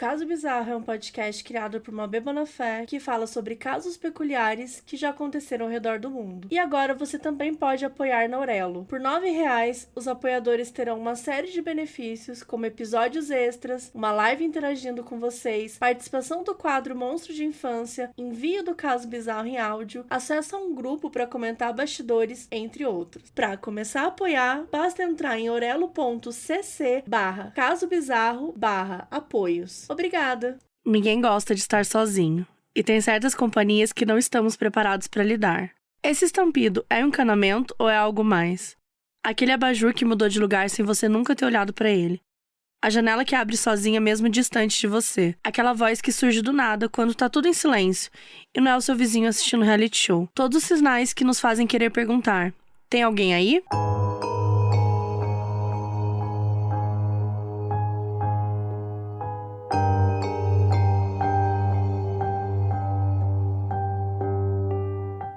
Caso Bizarro é um podcast criado por uma bêbada fé que fala sobre casos peculiares que já aconteceram ao redor do mundo. E agora você também pode apoiar na Aurelo. Por R$9, os apoiadores terão uma série de benefícios, como episódios extras, uma live interagindo com vocês, participação do quadro Monstro de Infância, envio do Caso Bizarro em áudio, acesso a um grupo para comentar bastidores, entre outros. Para começar a apoiar, basta entrar em orelo.cc/casobizarro/apoios. Obrigada! Ninguém gosta de estar sozinho, e tem certas companhias que não estamos preparados para lidar. Esse estampido é um encanamento ou é algo mais? Aquele abajur que mudou de lugar sem você nunca ter olhado para ele. A janela que abre sozinha mesmo distante de você. Aquela voz que surge do nada quando tá tudo em silêncio, e não é o seu vizinho assistindo reality show. Todos os sinais que nos fazem querer perguntar: tem alguém aí?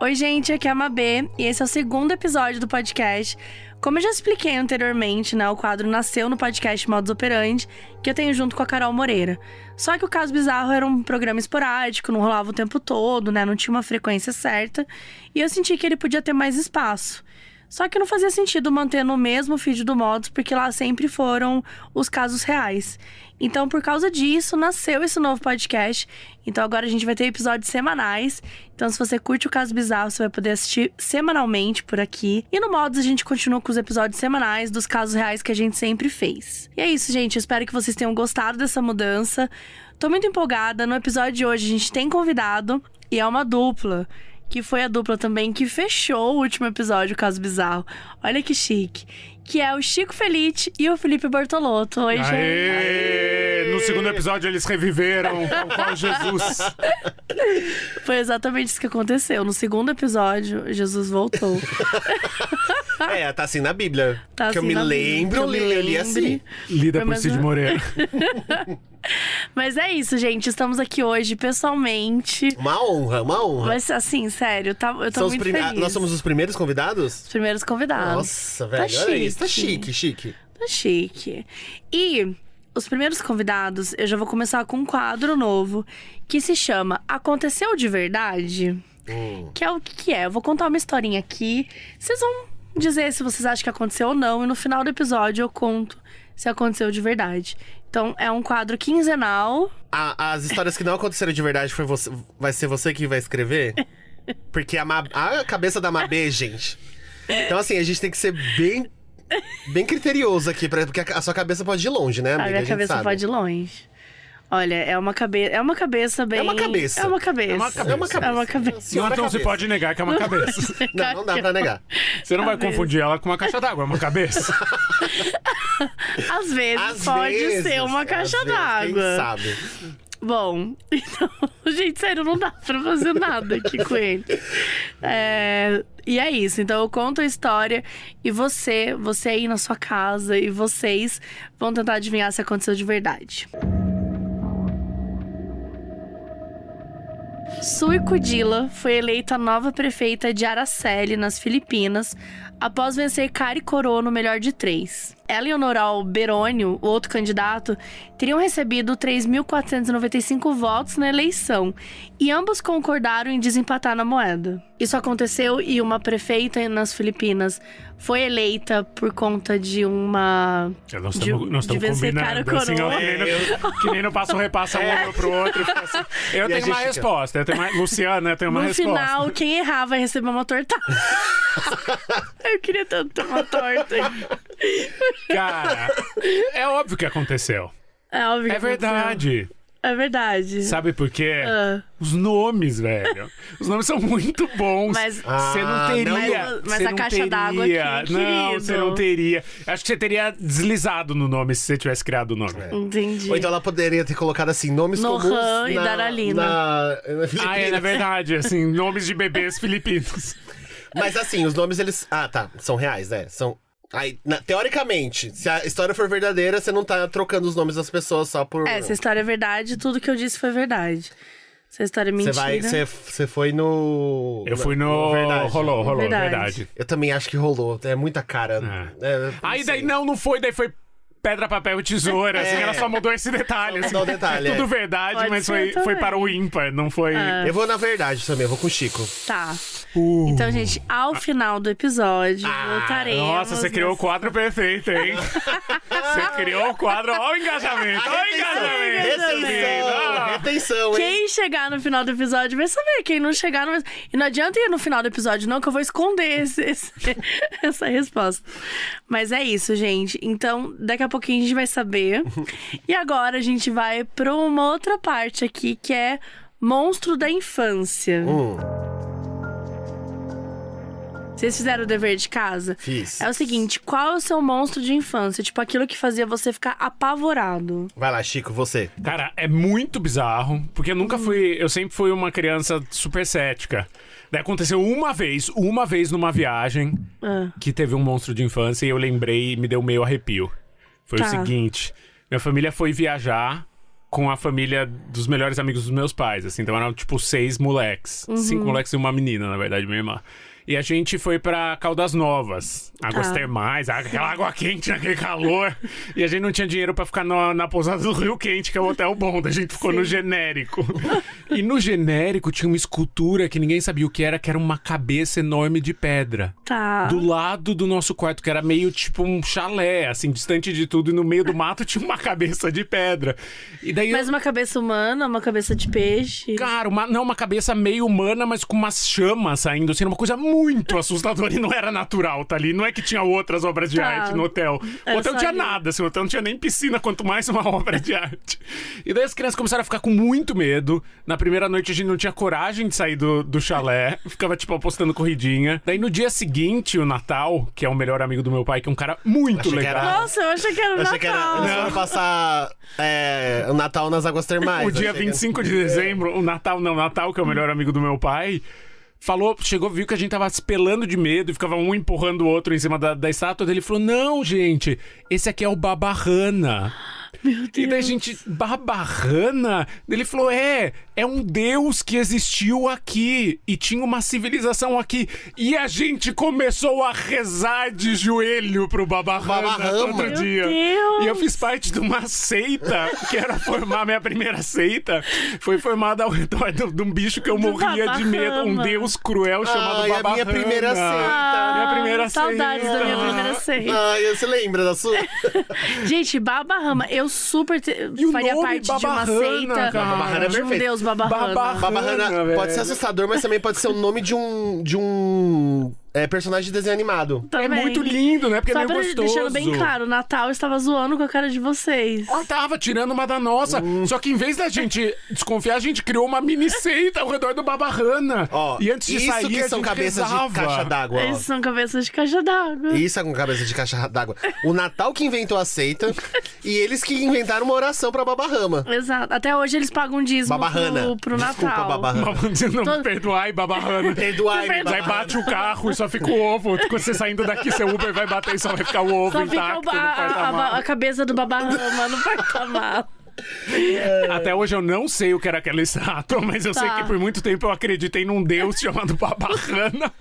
Oi gente, aqui é a Mabê e esse é o segundo episódio do podcast. Como eu já expliquei anteriormente, o quadro nasceu no podcast Modus Operandi, que eu tenho junto com a Carol Moreira. Só que o Caso Bizarro era um programa esporádico, não rolava o tempo todo, não tinha uma frequência certa, e eu senti que ele podia ter mais espaço. Só que não fazia sentido manter no mesmo feed do Modus, porque lá sempre foram os casos reais. Então, por causa disso, nasceu esse novo podcast. Então, agora a gente vai ter episódios semanais. Então, se você curte o Caso Bizarro, você vai poder assistir semanalmente por aqui. E no Modus, a gente continua com os episódios semanais dos casos reais que a gente sempre fez. E é isso, gente. Eu espero que vocês tenham gostado dessa mudança. Tô muito empolgada. No episódio de hoje, a gente tem convidado. E é uma dupla. Que foi a dupla também que fechou o último episódio, o Caso Bizarro. Olha que chique. Que é o Chico Felitti e o Felipe Bortolotto. Oi, gente. Aê! No segundo episódio eles reviveram com Jesus. Foi exatamente isso que aconteceu. No segundo episódio, Jesus voltou. Tá assim na Bíblia. Tá que assim eu me lembro, eu li assim. Lida por Cid Moreira. Mas é isso, gente. Estamos aqui hoje, pessoalmente. Uma honra. Mas, assim, sério, eu tô muito feliz. Nós somos os primeiros convidados? Os primeiros convidados. Nossa, velho. Tá Olha isso, tá chique. Tá chique. E os primeiros convidados, eu já vou começar com um quadro novo, que se chama Aconteceu de Verdade? Que é o que é. Eu vou contar uma historinha aqui. Vocês vão dizer se vocês acham que aconteceu ou não. E no final do episódio eu conto se aconteceu de verdade. Então, é um quadro quinzenal. As histórias que não aconteceram de verdade vai ser você que vai escrever? Porque a cabeça da Mabê, gente. Então, assim, a gente tem que ser bem criterioso aqui, porque a sua cabeça pode ir longe, né, amiga? A minha cabeça pode ir longe. Olha, é uma cabeça bem... É uma cabeça. É uma cabeça. Não se pode negar que é uma cabeça. Não dá pra negar. Você não vai confundir ela com uma caixa d'água, é uma cabeça. Às vezes pode ser uma caixa d'água. Quem sabe? Bom, então, gente, sério, não dá pra fazer nada aqui com ele. E é isso, então eu conto a história e você aí na sua casa e vocês vão tentar adivinhar se aconteceu de verdade. Sui Kudila foi eleita nova prefeita de Araceli, nas Filipinas, após vencer Kari Coroa no melhor de 3. Ela e Honoral Berônio, o outro candidato, teriam recebido 3.495 votos na eleição, e ambos concordaram em desempatar na moeda. Isso aconteceu e uma prefeita nas Filipinas foi eleita por conta de uma... Nós estamos vencer Kari Coroa. Assim, que nem no passo repassa um pro outro. Assim. Eu tenho uma resposta. Luciana, eu tenho uma resposta. No final, quem errar vai receber uma torta. Eu queria tanto ter uma torta. Cara, é óbvio que aconteceu. É óbvio que verdade. É verdade. Sabe por quê? Os nomes, velho. Os nomes são muito bons. Mas você não teria. Mas a caixa d'água aqui, não, querido. você não teria. Acho que você teria deslizado no nome se você tivesse criado o nome. Entendi. Ou então ela poderia ter colocado assim, nomes comuns Nohan e Daralina. na Na verdade, assim, nomes de bebês filipinos. Mas assim, os nomes eles... são reais, São... Aí, teoricamente, se a história for verdadeira, você não tá trocando os nomes das pessoas só por... Se a história é verdade, tudo que eu disse foi verdade. Se a história é mentira... Você foi no... Eu fui no... Verdade. Rolou, Verdade. verdade. Eu também acho que rolou, é muita cara. Aí daí não foi, daí foi pedra, papel e tesoura, assim, ela só mudou esse detalhe. Assim, mudou o detalhe, tudo verdade, Pode mas ser foi também. para o ímpar, não foi... Eu vou na verdade também, eu vou com o Chico. Tá. Então, gente, ao final do episódio, voltaremos. Nossa, você criou o quadro perfeito, hein? Você criou o quadro, ó o engajamento, ó o engajamento. Retenção, hein? Quem chegar no final do episódio vai saber. Quem não chegar, não vai... E não adianta ir no final do episódio, não, que eu vou esconder essa resposta. Mas é isso, gente. Então, daqui a pouquinho a gente vai saber. E agora a gente vai pra uma outra parte aqui, que é monstro da infância. Vocês fizeram o dever de casa? Fiz. É o seguinte, qual é o seu monstro de infância? Tipo, aquilo que fazia você ficar apavorado. Vai lá, Chico, você. Cara, é muito bizarro, porque eu nunca fui... Eu sempre fui uma criança super cética. Daí aconteceu uma vez numa viagem, que teve um monstro de infância e eu lembrei e me deu meio arrepio. Foi o seguinte, minha família foi viajar com a família dos melhores amigos dos meus pais, assim. Então eram, tipo, 6 moleques. 5 moleques e uma menina, na verdade, minha irmã. E a gente foi pra Caldas Novas. Águas termais, aquela água quente naquele calor. E a gente não tinha dinheiro pra ficar na pousada do Rio Quente, que é o hotel bom. A gente ficou no genérico. E no genérico tinha uma escultura que ninguém sabia o que era uma cabeça enorme de pedra. Tá. Do lado do nosso quarto, que era meio tipo um chalé, assim, distante de tudo. E no meio do mato tinha uma cabeça de pedra. E daí Mas uma cabeça humana, uma cabeça de peixe. Cara, uma cabeça meio humana, mas com umas chamas saindo, assim, uma coisa muito assustadora e não era natural, tá ali. Não é que tinha outras obras de arte no hotel. O hotel não tinha nada, assim, o hotel não tinha nem piscina, quanto mais uma obra de arte. E daí as crianças começaram a ficar com muito medo. Na primeira noite a gente não tinha coragem de sair do chalé, ficava, tipo, apostando corridinha. Daí no dia seguinte, o Natal, que é o melhor amigo do meu pai, que é um cara muito legal. Nossa, eu achei que era o Achei que Natal. era. Eles foram passar o Natal nas águas termais. O dia 25 de dezembro, o Natal, que é o melhor amigo do meu pai, viu que a gente tava se pelando de medo e ficava um empurrando o outro em cima da estátua dele. Ele falou, não, gente, esse aqui é o Babarrana. Meu Deus. E daí a gente, Babarrana? Ele falou, é um deus que existiu aqui e tinha uma civilização aqui. E a gente começou a rezar de joelho pro Babarrana todo dia. Deus. E eu fiz parte de uma seita, que era formar minha primeira seita. Foi formada ao redor de um bicho que eu morria de medo. Um deus cruel chamado Babarrana. A minha primeira seita. Minha primeira saudades seita. da minha primeira seita. Você lembra da sua? Gente, Babarrama, eu super E o faria nome parte de uma Babarrana, seita cara. Babarrana é de um perfeito. deus Babarrana. Babarrana velho. pode ser assustador, mas também pode ser o nome de um personagem de desenho animado. É Também. muito lindo, né? Porque Só é meio pra gostoso. deixando bem claro, o Natal estava zoando com a cara de vocês. Ela tava tirando uma da nossa. Só que em vez da gente desconfiar, a gente criou uma mini seita ao redor do Babarrana. Ó, E antes de isso sair, que a são gente cabeças rezava. de caixa d'água, ó. Esses são cabeças de caixa d'água. Isso é com cabeça de caixa d'água. O Natal que inventou a seita e eles que inventaram uma oração pra Babarrama. Exato. Até hoje eles pagam dízimo Babarrana. pro Desculpa, Natal. Babarrana. Não, perdoai, Babarrana. Perdoai, Aí Babarrana. bate o carro e só fica o ovo. Quando você saindo daqui, seu Uber vai bater e só vai ficar o ovo Só fica intacto no porta-malas. a cabeça do Babarrama no porta-malas. Até hoje eu não sei o que era aquela estátua, mas eu sei que por muito tempo eu acreditei num deus chamado Babarrana.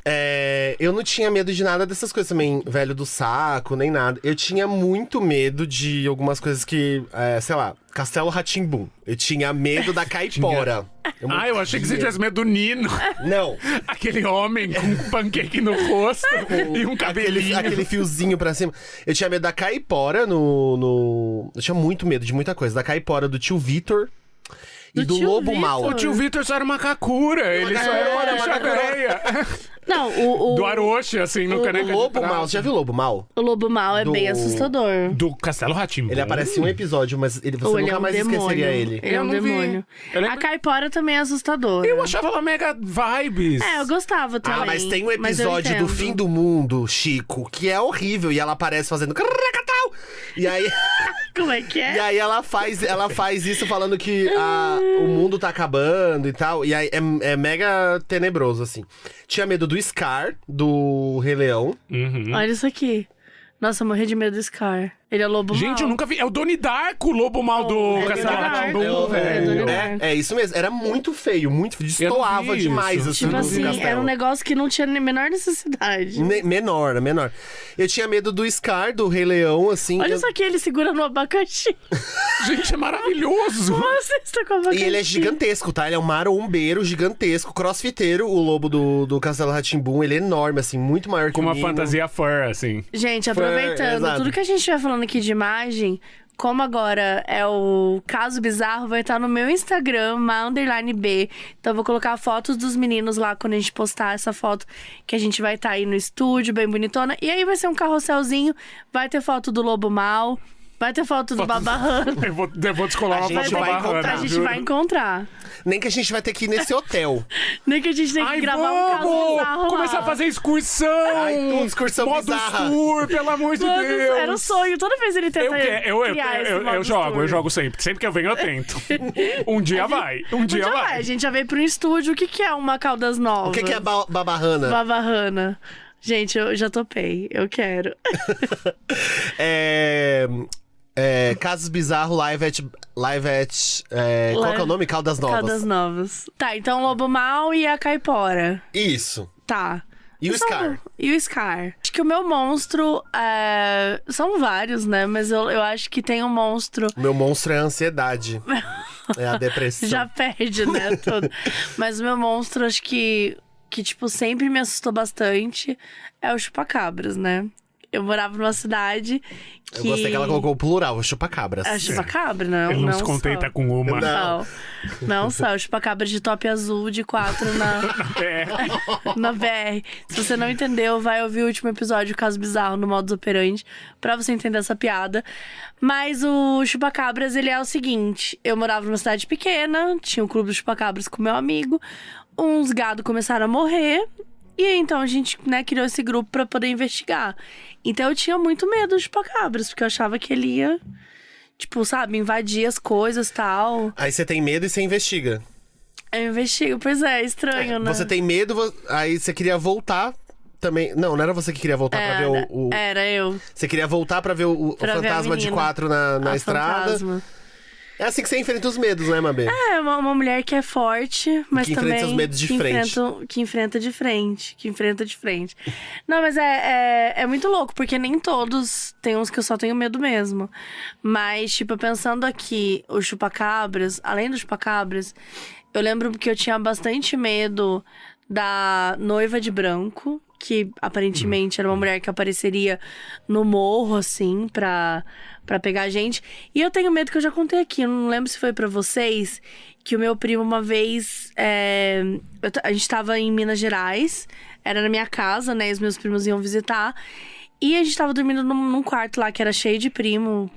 Eu não tinha medo de nada dessas coisas também, velho do saco, nem nada. Eu tinha muito medo de algumas coisas que, sei lá, Castelo Rá-Tim-Bum. Eu tinha medo da caipora. Eu achei que você tivesse medo do Nino. Não. Aquele homem com um pancake no rosto e um cabelinho. Aquele fiozinho pra cima. Eu tinha medo da caipora Eu tinha muito medo de muita coisa. Da caipora do tio Vitor e do tio lobo Vitor? mau. O tio Vitor só era uma kakura, ele só era uma bicha velha. Não, Do Aroche, assim, no O caneca de lobo prato. mau, você já viu o lobo mau? o lobo mau é Do- bem assustador. Do Castelo Rá-Tim-Bum. Ele aparece em um episódio, mas você Ou ele nunca é um mais demônio. esqueceria ele. Ele é Eu um não vi. demônio. Eu lembro- A caipora também é assustadora. Eu achava ela mega vibes. Eu gostava também. Ah, mas tem um mas eu episódio do entendo. Fim do Mundo, Chico, que é horrível. E ela aparece fazendo... cracatau. E aí... Como é que é? E aí ela faz isso falando que o mundo tá acabando e tal. E aí é mega tenebroso, assim. Tinha medo do Scar, do Rei Leão. Olha isso aqui. Nossa, eu morri de medo do Scar. Ele é o lobo Gente, mau. eu nunca vi. É o Donnie Darko, o lobo mal do é Castelo Donnie Rá-Tim-Bum, Darko, velho. É isso mesmo. Era muito feio, destoava vi demais, isso. assim, Tipo do assim, castelo. era um negócio que não tinha a menor necessidade. Menor. Eu tinha medo do Scar, do Rei Leão, assim. Olha só que ele segura no abacaxi. Gente, é maravilhoso. Você está com o abacaxi. E ele é gigantesco, tá? Ele é um marombeiro gigantesco, crossfiteiro, o lobo do Castelo Rá-Tim-Bum. Ele é enorme, assim, muito maior que Com o uma Mino. fantasia fur, assim. Gente, aproveitando, exato. tudo que a gente vai falando aqui de imagem, como agora é o caso bizarro, vai estar no meu Instagram, _b. Então eu vou colocar fotos dos meninos lá quando a gente postar essa foto, que a gente vai estar aí no estúdio, bem bonitona. E aí vai ser um carrosselzinho, vai ter foto do Lobo Mal, vai ter foto do Babarrano. Eu vou descolar A uma gente foto do vai Babarrano, encontrar, A gente juro. vai encontrar. Nem que a gente vai ter que ir nesse hotel. Nem que a gente tenha que Ai, gravar um caso bizarro lá. começar a fazer excursão! Ai, tudo excursão Modus bizarra. Tour, pelo amor de Mano, Deus! era um sonho. Toda vez ele tenta Eu criar esse modus jogo, tour. eu jogo sempre. Sempre que eu venho, eu tento. Um dia vai. Um dia Já vai. vai. A gente já veio pro estúdio. O que que é uma Caldas Novas? O que é Babarrana? Babarrana. Gente, eu já topei. Eu quero. Casos Bizarros qual que é o nome? Caldas Novas. Caldas Novas. Tá, então o Lobo Mal e a Caipora. Isso. Tá. E o Scar? E o Scar. Acho que o meu monstro são vários, né? Mas eu acho que tem um monstro. O meu monstro é a ansiedade. É a depressão. Já perde, né? Tudo. Mas o meu monstro, acho que tipo, sempre me assustou bastante é o chupacabras, né? Eu morava numa cidade que... Eu gostei que ela colocou o plural, o chupacabras. É chupacabra, não. Ele não se só. contenta com uma. Não só, o chupacabra de top azul de 4 na BR. Se você não entendeu, vai ouvir o último episódio, o Caso Bizarro, no Modus Operandi, pra você entender essa piada. Mas o chupacabras, ele é o seguinte: eu morava numa cidade pequena, tinha um clube de chupacabras com meu amigo, uns gado começaram a morrer, e aí, então a gente, né, criou esse grupo pra poder investigar. Então eu tinha muito medo de chupacabras, porque eu achava que ele ia, tipo, sabe, invadir as coisas e tal. Aí você tem medo e você investiga. Eu investigo, pois é estranho, né? Você tem medo, aí você queria voltar também. Não era você que queria voltar pra ver o. Era eu. Você queria voltar pra ver o Pra ver a fantasma de menina. 4 na A estrada. fantasma. É assim que você enfrenta os medos, né, Mabê? É, uma mulher que é forte, mas Que também... enfrenta os medos de frente. Que enfrenta de frente. Não, mas é muito louco, porque nem todos... Tem uns que eu só tenho medo mesmo. Mas, tipo, pensando aqui, o chupacabras... Além do chupacabras, eu lembro que eu tinha bastante medo da noiva de branco, que aparentemente era uma mulher que apareceria no morro, assim, pra pegar a gente. E eu tenho medo, que eu já contei aqui, eu não lembro se foi pra vocês, que o meu primo uma vez... a gente tava em Minas Gerais, era na minha casa, né, e os meus primos iam visitar. E a gente tava dormindo num quarto lá que era cheio de primo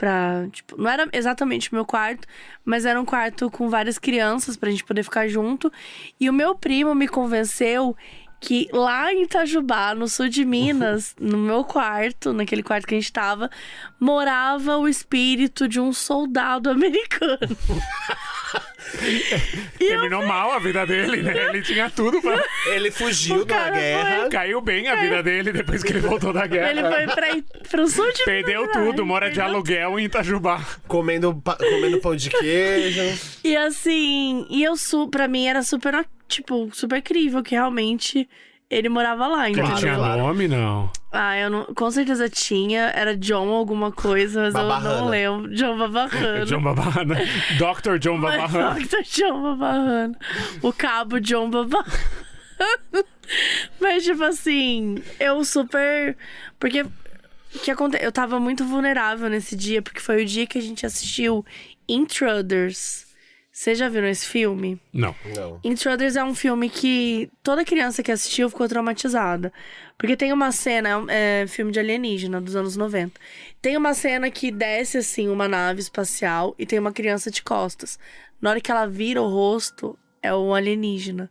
tipo, não era exatamente o meu quarto, mas era um quarto com várias crianças pra gente poder ficar junto. E o meu primo me convenceu que lá em Itajubá, no sul de Minas, no meu quarto, naquele quarto que a gente tava, morava o espírito de um soldado americano. Terminou mal a vida dele, né? Ele tinha tudo pra... Ele fugiu O cara da guerra. Caiu bem a vida dele depois que ele voltou da guerra. Ele foi pro sul de Perdeu Minas. tudo, mora de Perdeu aluguel em Itajubá. Comendo pão de queijo. E assim, pra mim era super, tipo, super crível que realmente ele morava lá, Ele entendeu? tinha nome, não? Eu não... Com certeza tinha, era John alguma coisa, mas Babarrana. eu não lembro. John Babarrana. John Babarrana. Dr. John Babarrana. Dr. John Babarrana. O cabo John Babarrana. Mas, tipo assim, eu super... Porque eu tava muito vulnerável nesse dia, porque foi o dia que a gente assistiu Intruders. Vocês já viram esse filme? Não. Intruders é um filme que toda criança que assistiu ficou traumatizada. Porque tem uma cena, é filme de alienígena, dos anos 90. Tem uma cena que desce, assim, uma nave espacial e tem uma criança de costas. Na hora que ela vira o rosto, é um alienígena.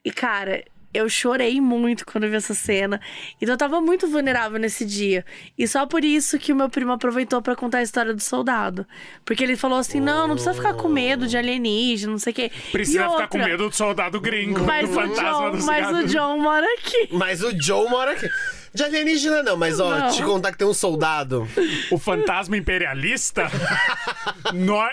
E, cara, eu chorei muito quando vi essa cena. Então eu tava muito vulnerável nesse dia. E só por isso que o meu primo aproveitou pra contar a história do soldado. Porque ele falou assim, não precisa ficar com medo de alienígena, não sei o quê. Precisa E ficar com medo do soldado gringo, do fantasma do Mas o cigarro. John mora aqui. Mas o John mora aqui. De alienígena não, mas ó, te contar que tem um soldado. O fantasma imperialista?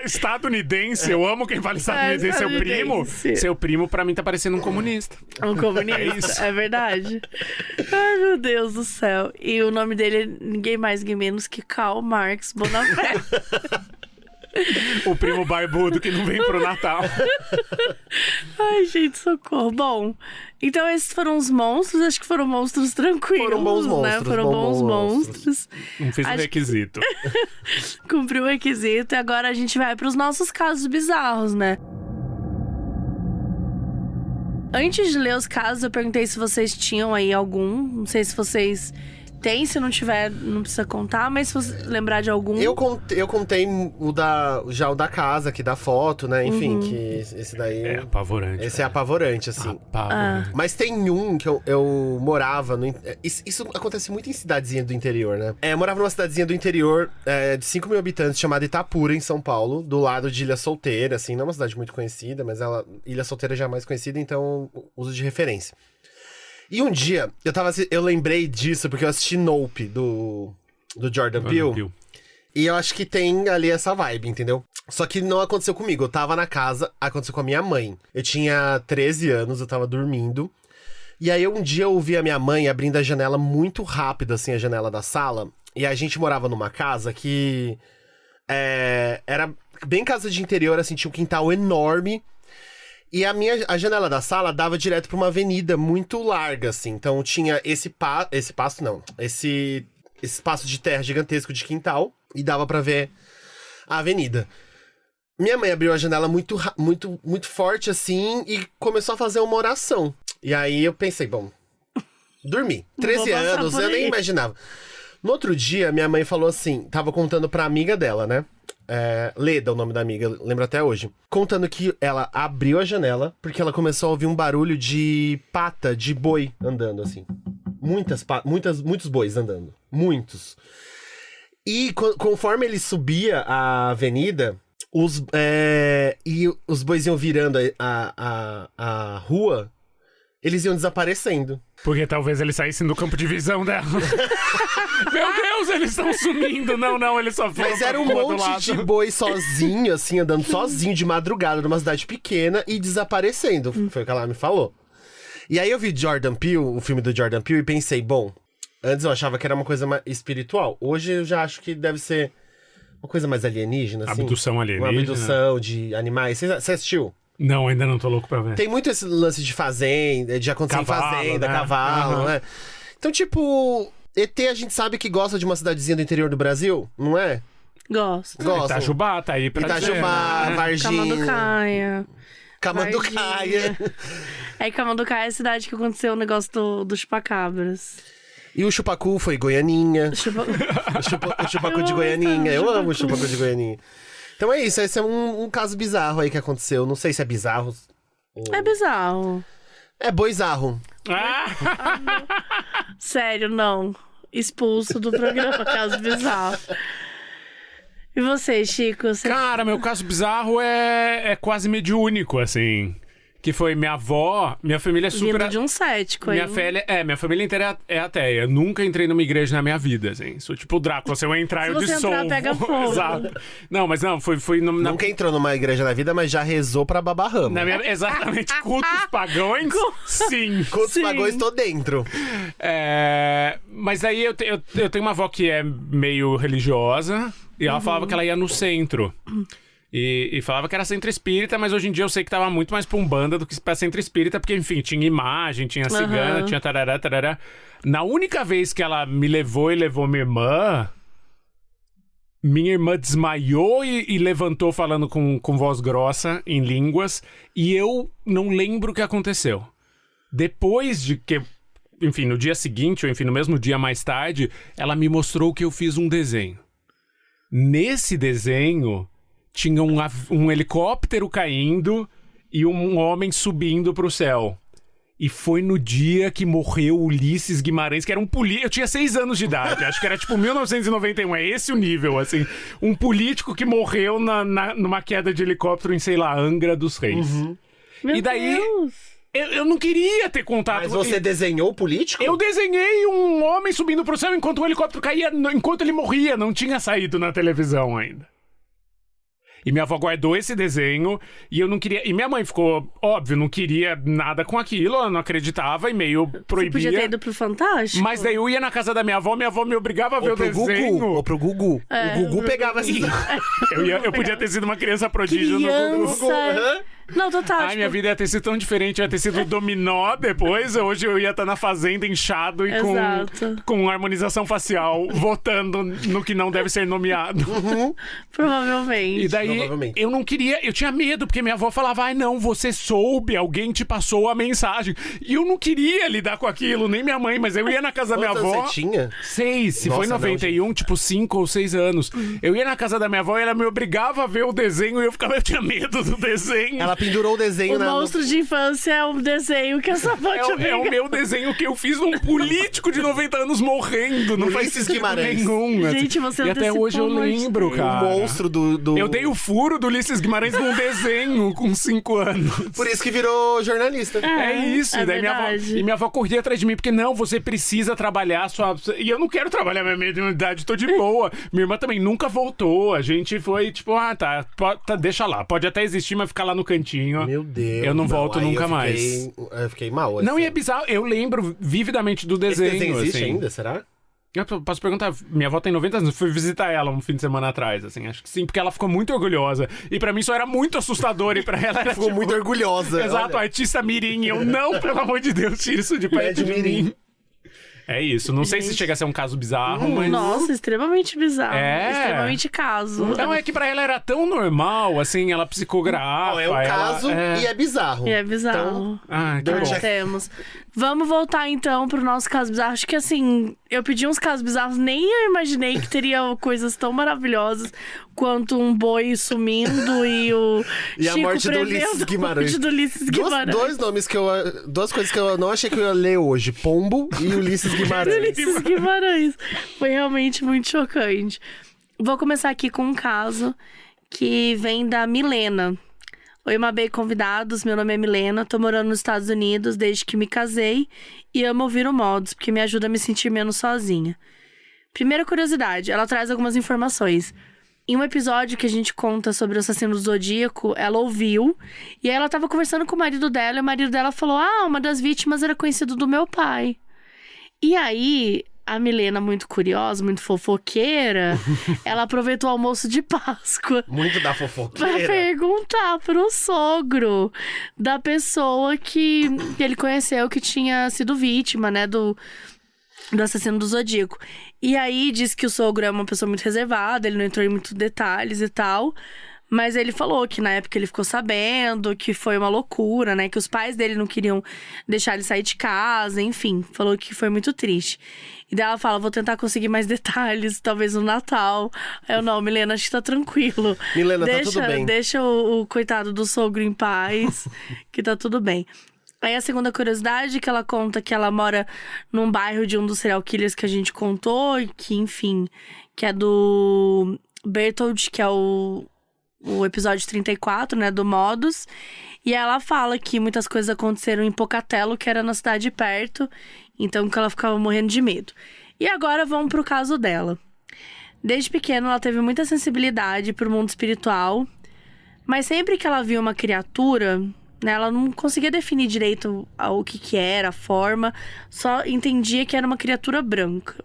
Estadunidense, eu amo quem fala estadunidense. Seu primo? Seu primo, pra mim, tá parecendo um comunista. Um comunista, é verdade. Ai, meu Deus do céu. E o nome dele é ninguém mais, ninguém menos que Karl Marx Bonafé. O primo barbudo que não vem pro Natal. Ai, gente, socorro. Bom, então esses foram os monstros. Acho que foram monstros tranquilos, foram bons monstros, né? Foram bons monstros. Não fiz o requisito. Cumpriu o requisito. E agora a gente vai pros nossos casos bizarros, né? Antes de ler os casos, eu perguntei se vocês tinham aí algum. Não sei se vocês têm, se não tiver, não precisa contar, mas se você lembrar de algum. Eu contei o da casa aqui, da foto, né? Enfim, que esse daí. É apavorante. Esse é apavorante, assim. Mas tem um que eu morava no. Isso acontece muito em cidadezinha do interior, né? Eu morava numa cidadezinha do interior de 5 mil habitantes, chamada Itapura, em São Paulo, do lado de Ilha Solteira, assim. Não é uma cidade muito conhecida, mas Ilha Solteira já é mais conhecida, então uso de referência. E um dia, eu lembrei disso porque eu assisti Nope, do Jordan Peele. E eu acho que tem ali essa vibe, entendeu? Só que não aconteceu comigo. Eu tava na casa, aconteceu com a minha mãe. Eu tinha 13 anos, eu tava dormindo. E aí um dia eu ouvi a minha mãe abrindo a janela muito rápido, assim, a janela da sala. E a gente morava numa casa que era bem casa de interior, assim, tinha um quintal enorme. E a janela da sala dava direto pra uma avenida muito larga, assim. Então tinha esse espaço de terra gigantesco de quintal. E dava pra ver a avenida. Minha mãe abriu a janela muito, muito, muito forte, assim. E começou a fazer uma oração. E aí eu pensei, bom, dormi. 13 anos, eu nem imaginava. No outro dia, minha mãe falou assim, tava contando pra amiga dela, né? Leda, o nome da amiga, lembro até hoje. Contando que ela abriu a janela porque ela começou a ouvir um barulho de pata de boi andando, assim. Muitos bois andando. Muitos. E conforme ele subia a avenida, os bois iam virando a rua, eles iam desaparecendo. Porque talvez eles saíssem do campo de visão dela. Meu Deus, eles estão sumindo. Não, eles só foram. Mas era um monte de boi sozinho, assim, andando sozinho de madrugada numa cidade pequena e desaparecendo. Foi o que ela me falou. E aí eu vi Jordan Peele, o filme do Jordan Peele, e pensei, bom, antes eu achava que era uma coisa mais espiritual. Hoje eu já acho que deve ser uma coisa mais alienígena, assim. Abdução alienígena. Uma abdução de animais. Você assistiu? Não, ainda não tô louco pra ver. Tem muito esse lance de fazenda, de acontecer Cavalo, em fazenda, né? cavalo, né? Então, tipo, ET a gente sabe que gosta de uma cidadezinha do interior do Brasil, não é? Gosto. Gosta. Itajubá tá aí pra Itajubá, dizer, né? Varginha. Camanducaia. Camanducaia é a cidade que aconteceu o negócio do chupacabras. E o chupacu foi Goianinha. O chupacu de Goianinha. Eu amo o chupacu de Goianinha. Então é isso, esse é um caso bizarro aí que aconteceu. Não sei se é bizarro. É bizarro. É boizarro. Sério, não. Expulso do programa Caso Bizarro. E você, Chico? Cara, meu caso bizarro é quase mediúnico, assim. Que foi minha avó, minha família é super... Vindo de um cético, hein? Minha família inteira é ateia. Nunca entrei numa igreja na minha vida, assim. Sou tipo o Drácula, se eu entrar, eu dissolvo. Se você entrar, pega fogo. Exato. Não, foi... Nunca entrou numa igreja na vida, mas já rezou pra Babarrama. Exatamente. Cultos pagãos, sim. Cultos pagãos, tô dentro. Mas aí eu tenho uma avó que é meio religiosa. E ela falava que ela ia no centro. E falava que era centro espírita, mas hoje em dia eu sei que tava muito mais pra Umbanda do que pra centro espírita, porque, enfim, tinha imagem, tinha cigana, tinha tarará, tarará. Na única vez que ela me levou e levou minha irmã desmaiou e levantou falando com voz grossa, em línguas, e eu não lembro o que aconteceu. Depois de que, enfim, no dia seguinte, ou enfim, no mesmo dia mais tarde, ela me mostrou que eu fiz um desenho. Nesse desenho... tinha um helicóptero caindo e um homem subindo pro céu. E foi no dia que morreu Ulisses Guimarães, que era um político... Eu tinha 6 anos de idade, acho que era tipo 1991, é esse o nível, assim. Um político que morreu numa queda de helicóptero em, sei lá, Angra dos Reis. Meu Deus! Eu não queria ter contato. Mas você desenhou o político? Eu desenhei um homem subindo pro céu enquanto o helicóptero caía, enquanto ele morria. Não tinha saído na televisão ainda. E minha avó guardou esse desenho e eu não queria... E minha mãe ficou, óbvio, não queria nada com aquilo, ela não acreditava e meio proibia. Você podia ter ido pro Fantástico? Mas daí eu ia na casa da minha avó me obrigava a ver o desenho. Ou pro Gugu. O Gugu pegava assim. Eu podia ter sido uma criança prodígio no Gugu. Não, total. Ai, minha vida ia ter sido tão diferente, ia ter sido dominó depois. Hoje eu ia estar na fazenda inchado e com harmonização facial, votando no que não deve ser nomeado. Provavelmente. E daí eu não queria, eu tinha medo, porque minha avó falava, ai não, você soube, alguém te passou a mensagem. E eu não queria lidar com aquilo, nem minha mãe, mas eu ia na casa da minha avó. Você tinha? 6, se foi em 91, tipo 5 ou 6 anos. Eu ia na casa da minha avó e ela me obrigava a ver o desenho e eu tinha medo do desenho. Ela pendurou o desenho O monstro de infância é um desenho que essa avó te obriga. É o meu desenho que eu fiz num político de 90 anos morrendo. Não faz sentido nenhum. Gente, você E até hoje eu lembro, cara. O monstro do... Eu dei o furo do Ulisses Guimarães num desenho com 5 anos. Por isso que virou jornalista. É isso. É e daí minha avó corria atrás de mim, porque não, você precisa trabalhar sua... E eu não quero trabalhar minha mediunidade, tô de boa. Minha irmã também nunca voltou. A gente foi tipo, tá, deixa lá. Pode até existir, mas ficar lá no cantinho. Meu Deus. Eu não volto nunca mais. Eu fiquei mal. Assim. Não, e é bizarro. Eu lembro vividamente do desenho. Esse desenho existe assim. ainda, será? Eu posso perguntar, minha avó tem 90 anos, eu fui visitar ela um fim de semana atrás, assim, acho que sim, porque ela ficou muito orgulhosa. E pra mim isso era muito assustador, e pra ela era ficou muito orgulhosa. Exato, olha. Artista mirim, eu não, pelo amor de Deus, tira isso de perto de mim. É isso, não sei se chega a ser um caso bizarro, mas... Nossa, extremamente bizarro. Extremamente caso. Então é que pra ela era tão normal, assim, ela psicografa. É um caso e é bizarro. E é bizarro. Então, temos. Vamos voltar então pro nosso caso bizarro. Acho que assim, eu pedi uns casos bizarros, nem eu imaginei que teria coisas tão maravilhosas quanto um boi sumindo e o e Chico a morte do Ulisses Guimarães. Duas coisas que eu não achei que eu ia ler hoje: Pombo e Ulisses Guimarães. Ulisses Guimarães. Foi realmente muito chocante. Vou começar aqui com um caso que vem da Milena. Oi, Mabê, convidados. Meu nome é Milena, tô morando nos Estados Unidos desde que me casei e amo ouvir o Modos, porque me ajuda a me sentir menos sozinha. Primeira curiosidade, ela traz algumas informações. Em um episódio que a gente conta sobre o assassino do Zodíaco, ela ouviu e aí ela tava conversando com o marido dela e o marido dela falou: uma das vítimas era conhecido do meu pai. E aí... A Milena, muito curiosa, muito fofoqueira, ela aproveitou o almoço de Páscoa. Muito da fofoqueira. Pra perguntar pro sogro da pessoa que ele conheceu, que tinha sido vítima, né, do assassino do Zodíaco. E aí, disse que o sogro é uma pessoa muito reservada, ele não entrou em muitos detalhes e tal... Mas ele falou que na época ele ficou sabendo que foi uma loucura, né? Que os pais dele não queriam deixar ele sair de casa, enfim. Falou que foi muito triste. E daí ela fala, vou tentar conseguir mais detalhes, talvez no Natal. Eu, não, Milena, acho que tá tranquilo. Milena, tá tudo bem. Deixa o coitado do sogro em paz, que tá tudo bem. Aí a segunda curiosidade que ela conta que ela mora num bairro de um dos serial killers que a gente contou. E que, enfim, que é do Bertold, que é o episódio 34, né, do Modus. E ela fala que muitas coisas aconteceram em Pocatello, que era na cidade perto. Então, que ela ficava morrendo de medo. E agora vamos pro caso dela. Desde pequena, ela teve muita sensibilidade pro mundo espiritual. Mas sempre que ela via uma criatura, né, ela não conseguia definir direito o que era, a forma. Só entendia que era uma criatura branca.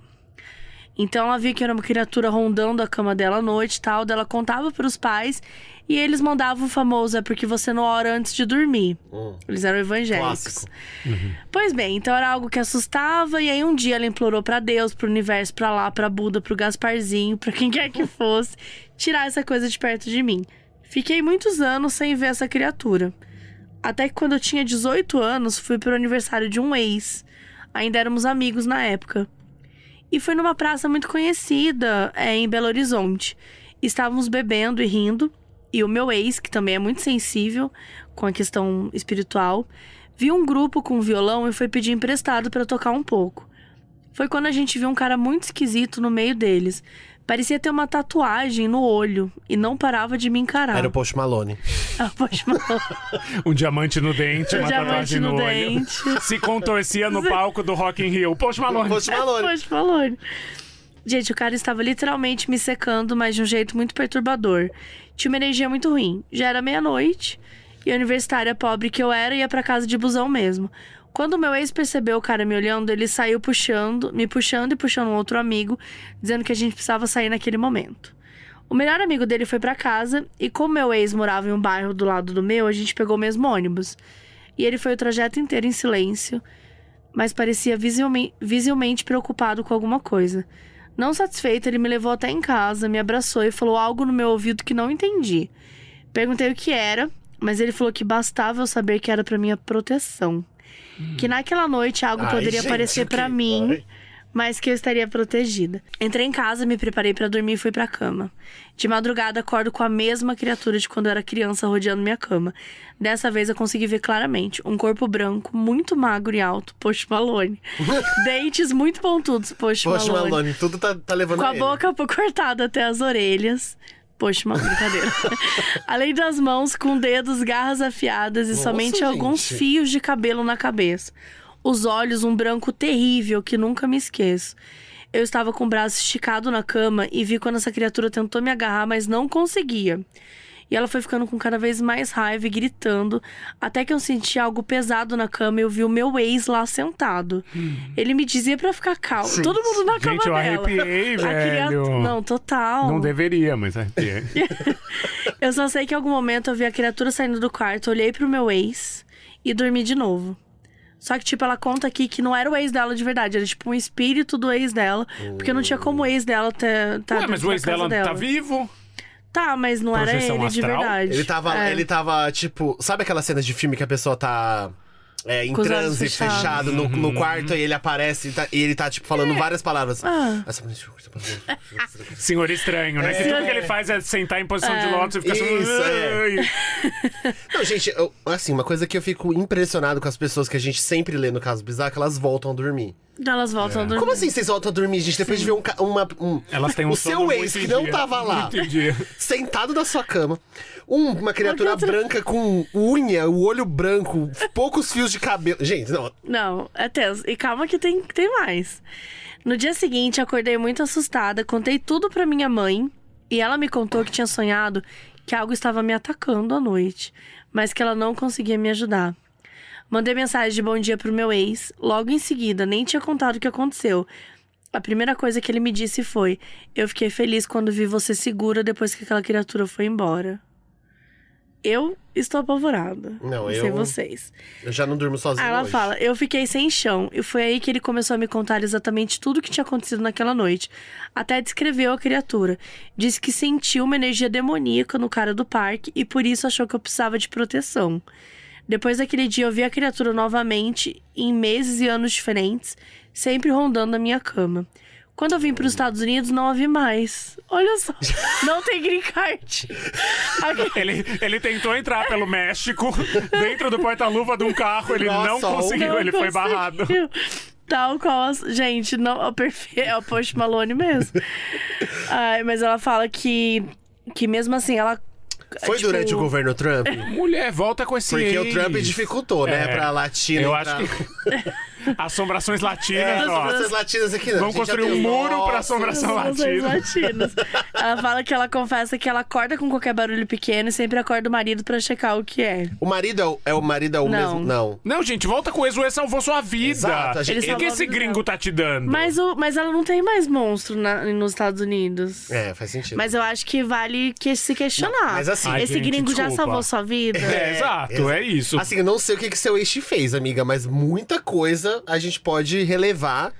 Então ela via que era uma criatura rondando a cama dela à noite e tal. Daí ela contava pros pais e eles mandavam o famoso: é porque você não ora antes de dormir. Eles eram evangélicos. Pois bem, então era algo que assustava. E aí um dia ela implorou pra Deus, pro universo, pra lá, pra Buda, pro Gasparzinho, pra quem quer que fosse, tirar essa coisa de perto de mim. Fiquei muitos anos sem ver essa criatura. Até que quando eu tinha 18 anos, fui pro aniversário de um ex. Ainda éramos amigos na época. E foi numa praça muito conhecida, em Belo Horizonte. Estávamos bebendo e rindo. E o meu ex, que também é muito sensível com a questão espiritual, viu um grupo com um violão e foi pedir emprestado para tocar um pouco. Foi quando a gente viu um cara muito esquisito no meio deles. Parecia ter uma tatuagem no olho e não parava de me encarar. Era o Post Malone. Post Malone. Um diamante no dente, uma diamante tatuagem no olho. dente. Se contorcia no palco do Rock in Rio. Post Malone. Post Malone. Post Malone. Gente, o cara estava literalmente me secando, mas de um jeito muito perturbador. Tinha uma energia muito ruim. Já era meia-noite e a universitária pobre que eu era ia pra casa de busão mesmo. Quando o meu ex percebeu o cara me olhando, ele saiu me puxando e puxando um outro amigo, dizendo que a gente precisava sair naquele momento. O melhor amigo dele foi pra casa e como meu ex morava em um bairro do lado do meu, a gente pegou o mesmo ônibus. E ele foi o trajeto inteiro em silêncio, mas parecia visivelmente preocupado com alguma coisa. Não satisfeito, ele me levou até em casa, me abraçou e falou algo no meu ouvido que não entendi. Perguntei o que era, mas ele falou que bastava eu saber que era pra minha proteção. Que naquela noite algo poderia aparecer pra mim, mas que eu estaria protegida. Entrei em casa, me preparei pra dormir e fui pra cama. De madrugada, acordo com a mesma criatura de quando eu era criança rodeando minha cama. Dessa vez eu consegui ver claramente um corpo branco, muito magro e alto, Post Malone. Dentes muito pontudos, Post Malone. Tudo tá levando Com a a ele. boca cortada até as orelhas. Poxa, uma brincadeira. Além das mãos com dedos, garras afiadas e somente alguns fios de cabelo na cabeça. Os olhos, um branco terrível que nunca me esqueço. Eu estava com o braço esticado na cama e vi quando essa criatura tentou me agarrar, mas não conseguia. E ela foi ficando com cada vez mais raiva e gritando, até que eu senti algo pesado na cama e eu vi o meu ex lá sentado. Ele me dizia pra ficar calmo. Todo mundo na cama Gente, eu dela. arrepiei, velho. Não, total. Não deveria, mas arrepiei. Eu só sei que em algum momento eu vi a criatura saindo do quarto, olhei pro meu ex e dormi de novo. Só que, tipo, ela conta aqui que não era o ex dela de verdade. Era, tipo, um espírito do ex dela. Porque não tinha como o ex dela tá Mas o ex dela tá vivo? Tá, mas não era Projeção ele de astral? verdade. Ele tava, tipo... Sabe aquelas cenas de filme que a pessoa tá... em Com os olhos transe, fechados. fechado no quarto, e ele aparece e ele tá, tipo, falando várias palavras. Senhor estranho, né? Que tudo que ele faz é sentar em posição de lótus e ficar Isso, Não, gente, assim, uma coisa que eu fico impressionado com as pessoas que a gente sempre lê no Caso Bizarro, que elas voltam a dormir. Elas voltam a dormir. Como assim vocês voltam a dormir, gente? Depois de ver Elas têm um o sono seu muito ex, que em não dia. tava lá, Muito em dia. sentado na sua cama. Uma criatura branca com unha, o olho branco, poucos fios de cabelo. Gente, não. Não, é tenso. E calma que tem mais. No dia seguinte, acordei muito assustada, contei tudo pra minha mãe. E ela me contou que tinha sonhado que algo estava me atacando à noite, mas que ela não conseguia me ajudar. Mandei mensagem de bom dia pro meu ex. Logo em seguida, nem tinha contado o que aconteceu. A primeira coisa que ele me disse foi: eu fiquei feliz quando vi você segura depois que aquela criatura foi embora. Eu estou apavorada. Não sei vocês. Eu já não durmo sozinha. Ela hoje. fala: eu fiquei sem chão. E foi aí que ele começou a me contar exatamente tudo o que tinha acontecido naquela noite. Até descreveu a criatura. Disse que sentiu uma energia demoníaca no cara do parque e por isso achou que eu precisava de proteção. Depois daquele dia eu vi a criatura novamente, em meses e anos diferentes, sempre rondando na minha cama. Quando eu vim para os Estados Unidos, não a vi mais. Olha só, não tem green card. Ele tentou entrar pelo México, dentro do porta-luva de um carro, ele não conseguiu, ele foi barrado. Tal qual... Gente, não, é o Post Malone mesmo. Ai, mas ela fala que mesmo assim, ela... Foi durante o governo Trump? Mulher, volta com esse Porque o ex. Trump dificultou, né? Pra latina. Eu acho que... Assombrações latinas, ó. Assombrações latinas aqui, não. Vamos construir um muro pra assombração latina. latinas. Ela fala que ela confessa que ela acorda com qualquer barulho pequeno e sempre acorda o marido pra checar o que é. O marido é o mesmo? Não. Não, gente, volta com o ex, o ex salvou sua vida. Exato, O que esse gringo tá te dando? Mas ela não tem mais monstro nos Estados Unidos. É, faz sentido. Mas eu acho que vale se questionar. Não, mas assim... Esse gente, gringo já desculpa. salvou sua vida? Exato, é isso. Assim, eu não sei o que seu ex te fez, amiga, mas muita coisa a gente pode relevar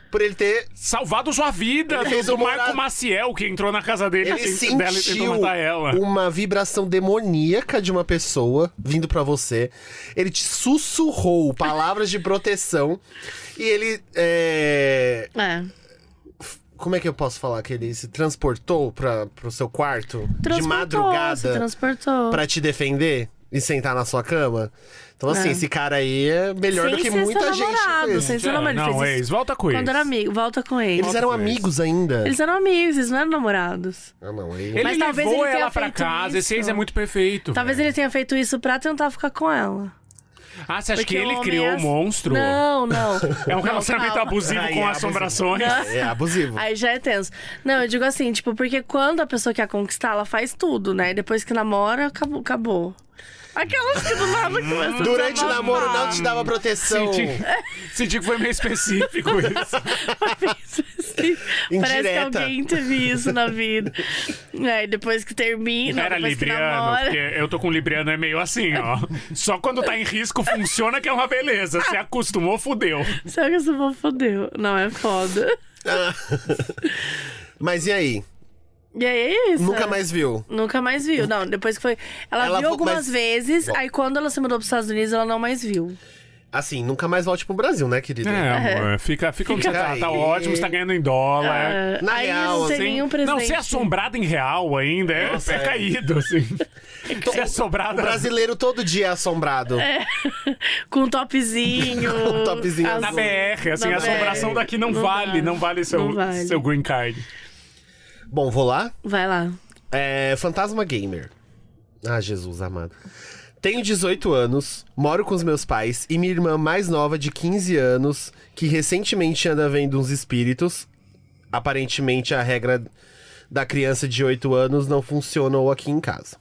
por ele ter... Salvado sua vida. Ele fez do uma Marco Maciel, que entrou na casa dele Ele dela e sentiu tentou matar ela. uma vibração demoníaca de uma pessoa vindo pra você. Ele te sussurrou palavras de proteção. E ele... Como é que eu posso falar? Que ele se transportou pro seu quarto de madrugada se transportou. pra te defender? e sentar na sua cama. Então, assim, esse cara aí é melhor do que muita gente conhece. Sem ser namorado, Não, ex, volta com ex. Quando era amigo, volta com ele. Eles eram amigos ainda. Eles eram amigos, eles não eram namorados. Ah, não, aí... Ele Mas talvez levou ele tenha ela pra feito casa, esse ex isso. é muito perfeito. Talvez ele tenha feito isso pra tentar ficar com ela. Ah, você acha Porque que ele o homem criou é o monstro? Não. É um relacionamento calma. abusivo Aí com é assombrações. É abusivo. Aí já é tenso. Não, eu digo assim, tipo, porque quando a pessoa quer conquistar, ela faz tudo, né? Depois que namora, acabou. Aquelas que do nada começam Durante a o namoro desabafar. não te dava proteção. Senti que foi meio específico isso. Parece que Indireta. alguém teve isso na vida. É, e depois que termina, Era depois que libriano, namora... porque eu tô com libriano, é meio assim, ó. Só quando tá em risco funciona que é uma beleza. Se acostumou, fudeu. Será que esse povo fodeu? Não, é foda. Mas e aí? E aí é isso. Nunca mais viu? Nunca mais viu. Não, depois que foi... Ela viu Vo- algumas mas- vezes, aí quando ela se mudou pros Estados Unidos, ela não mais viu. Assim, nunca mais volte pro Brasil, né, querida? Amor, fica onde você tá. aí. Tá ótimo, você tá ganhando em dólar. Na aí real, não tem assim, nenhum presente. Não, ser assombrado em real ainda Nossa, é caído, assim. Ser O assombrado... brasileiro todo dia é assombrado. Com um topzinho. Com um topzinho azul. Na BR, assim, Na a assombração BR. daqui não Não vale, dá. não vale seu, Não vale. seu green card. Bom, vou lá. Vai lá. Fantasma Gamer. Ah, Jesus amado. Tenho 18 anos, moro com os meus pais e minha irmã mais nova de 15 anos, que recentemente anda vendo uns espíritos. Aparentemente a regra da criança de 8 anos não funcionou aqui em casa.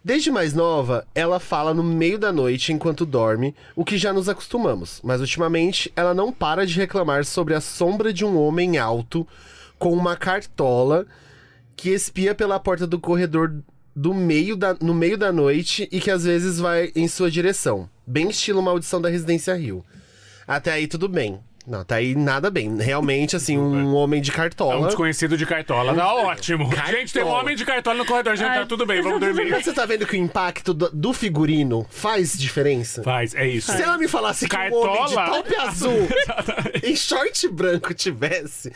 Desde mais nova, ela fala no meio da noite enquanto dorme, o que já nos acostumamos. Mas ultimamente, ela não para de reclamar sobre a sombra de um homem alto com uma cartola que espia pela porta do corredor no meio da noite e que às vezes vai em sua direção. Bem estilo Maldição da Residência Rio. Até aí tudo bem. Não, até aí nada bem. Realmente, assim, um homem de É um cartola. desconhecido de cartola. Tá ótimo. Gente, tem um homem de cartola no corredor. Gente, tá tudo bem, vamos dormir. Mas você tá vendo que o impacto do figurino faz diferença? Faz, é isso. Se ela me falasse que um homem de Cartola? top azul em short branco tivesse,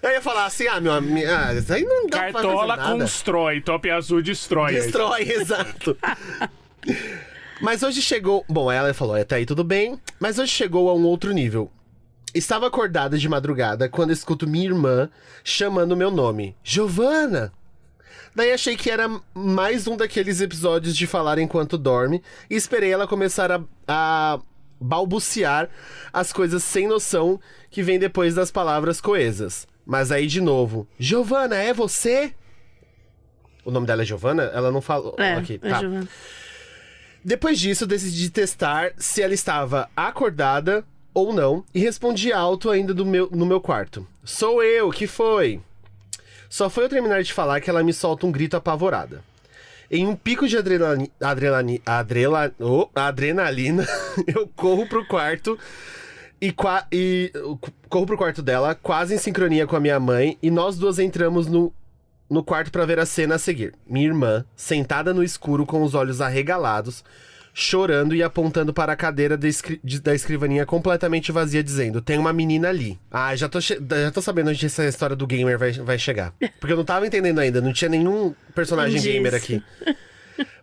eu ia falar assim, meu amigo, isso aí não dá pra Cartola fazer nada. constrói, top azul destrói. Destrói, exato. Mas hoje chegou... Bom, ela falou, até aí tudo bem. Mas hoje chegou a um outro nível. Estava acordada de madrugada quando escuto minha irmã chamando meu nome. Giovana! Daí achei que era mais um daqueles episódios de falar enquanto dorme e esperei ela começar a balbuciar as coisas sem noção que vem depois das palavras coesas. Mas aí de novo, Giovana, é você? O nome dela é Giovana? Ela não falou aqui. É Tá. Giovana. Depois disso, decidi testar se ela estava acordada ou não e respondi alto ainda no meu quarto. Sou eu, que foi? Só foi eu terminar de falar que ela me solta um grito apavorada. Em um pico de adrenalina, eu corro pro quarto corro pro quarto dela, quase em sincronia com a minha mãe, e nós duas entramos no quarto pra ver a cena a seguir. Minha irmã, sentada no escuro com os olhos arregalados, chorando e apontando para a cadeira da escrivaninha completamente vazia, dizendo, tem uma menina ali. Ah, já tô sabendo onde essa história do gamer vai chegar. Porque eu não tava entendendo ainda, não tinha nenhum personagem gamer aqui.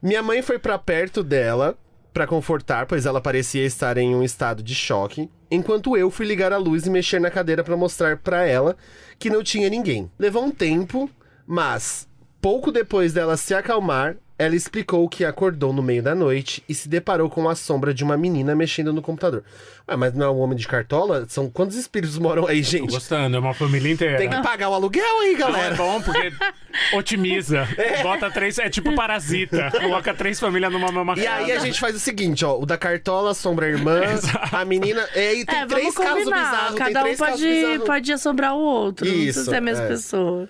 Minha mãe foi pra perto dela pra confortar, pois ela parecia estar em um estado de choque, enquanto eu fui ligar a luz e mexer na cadeira pra mostrar pra ela que não tinha ninguém. Levou um tempo, mas pouco depois dela se acalmar, ela explicou que acordou no meio da noite e se deparou com a sombra de uma menina mexendo no computador. Ah, mas não é um homem de cartola? São quantos espíritos moram aí, Tô gente? gostando, é uma família inteira. Tem que pagar o aluguel aí, Não, é galera. bom porque otimiza. Bota 3, é tipo parasita. Coloca 3 famílias numa mesma E aí a gente faz o seguinte, ó. O da cartola, assombra a irmã, a menina... E tem vamos 3 casos combinar. bizarros. Tem Cada um 3 casos bizarros. pode assombrar o outro. Não Isso, precisa ser a mesma pessoa.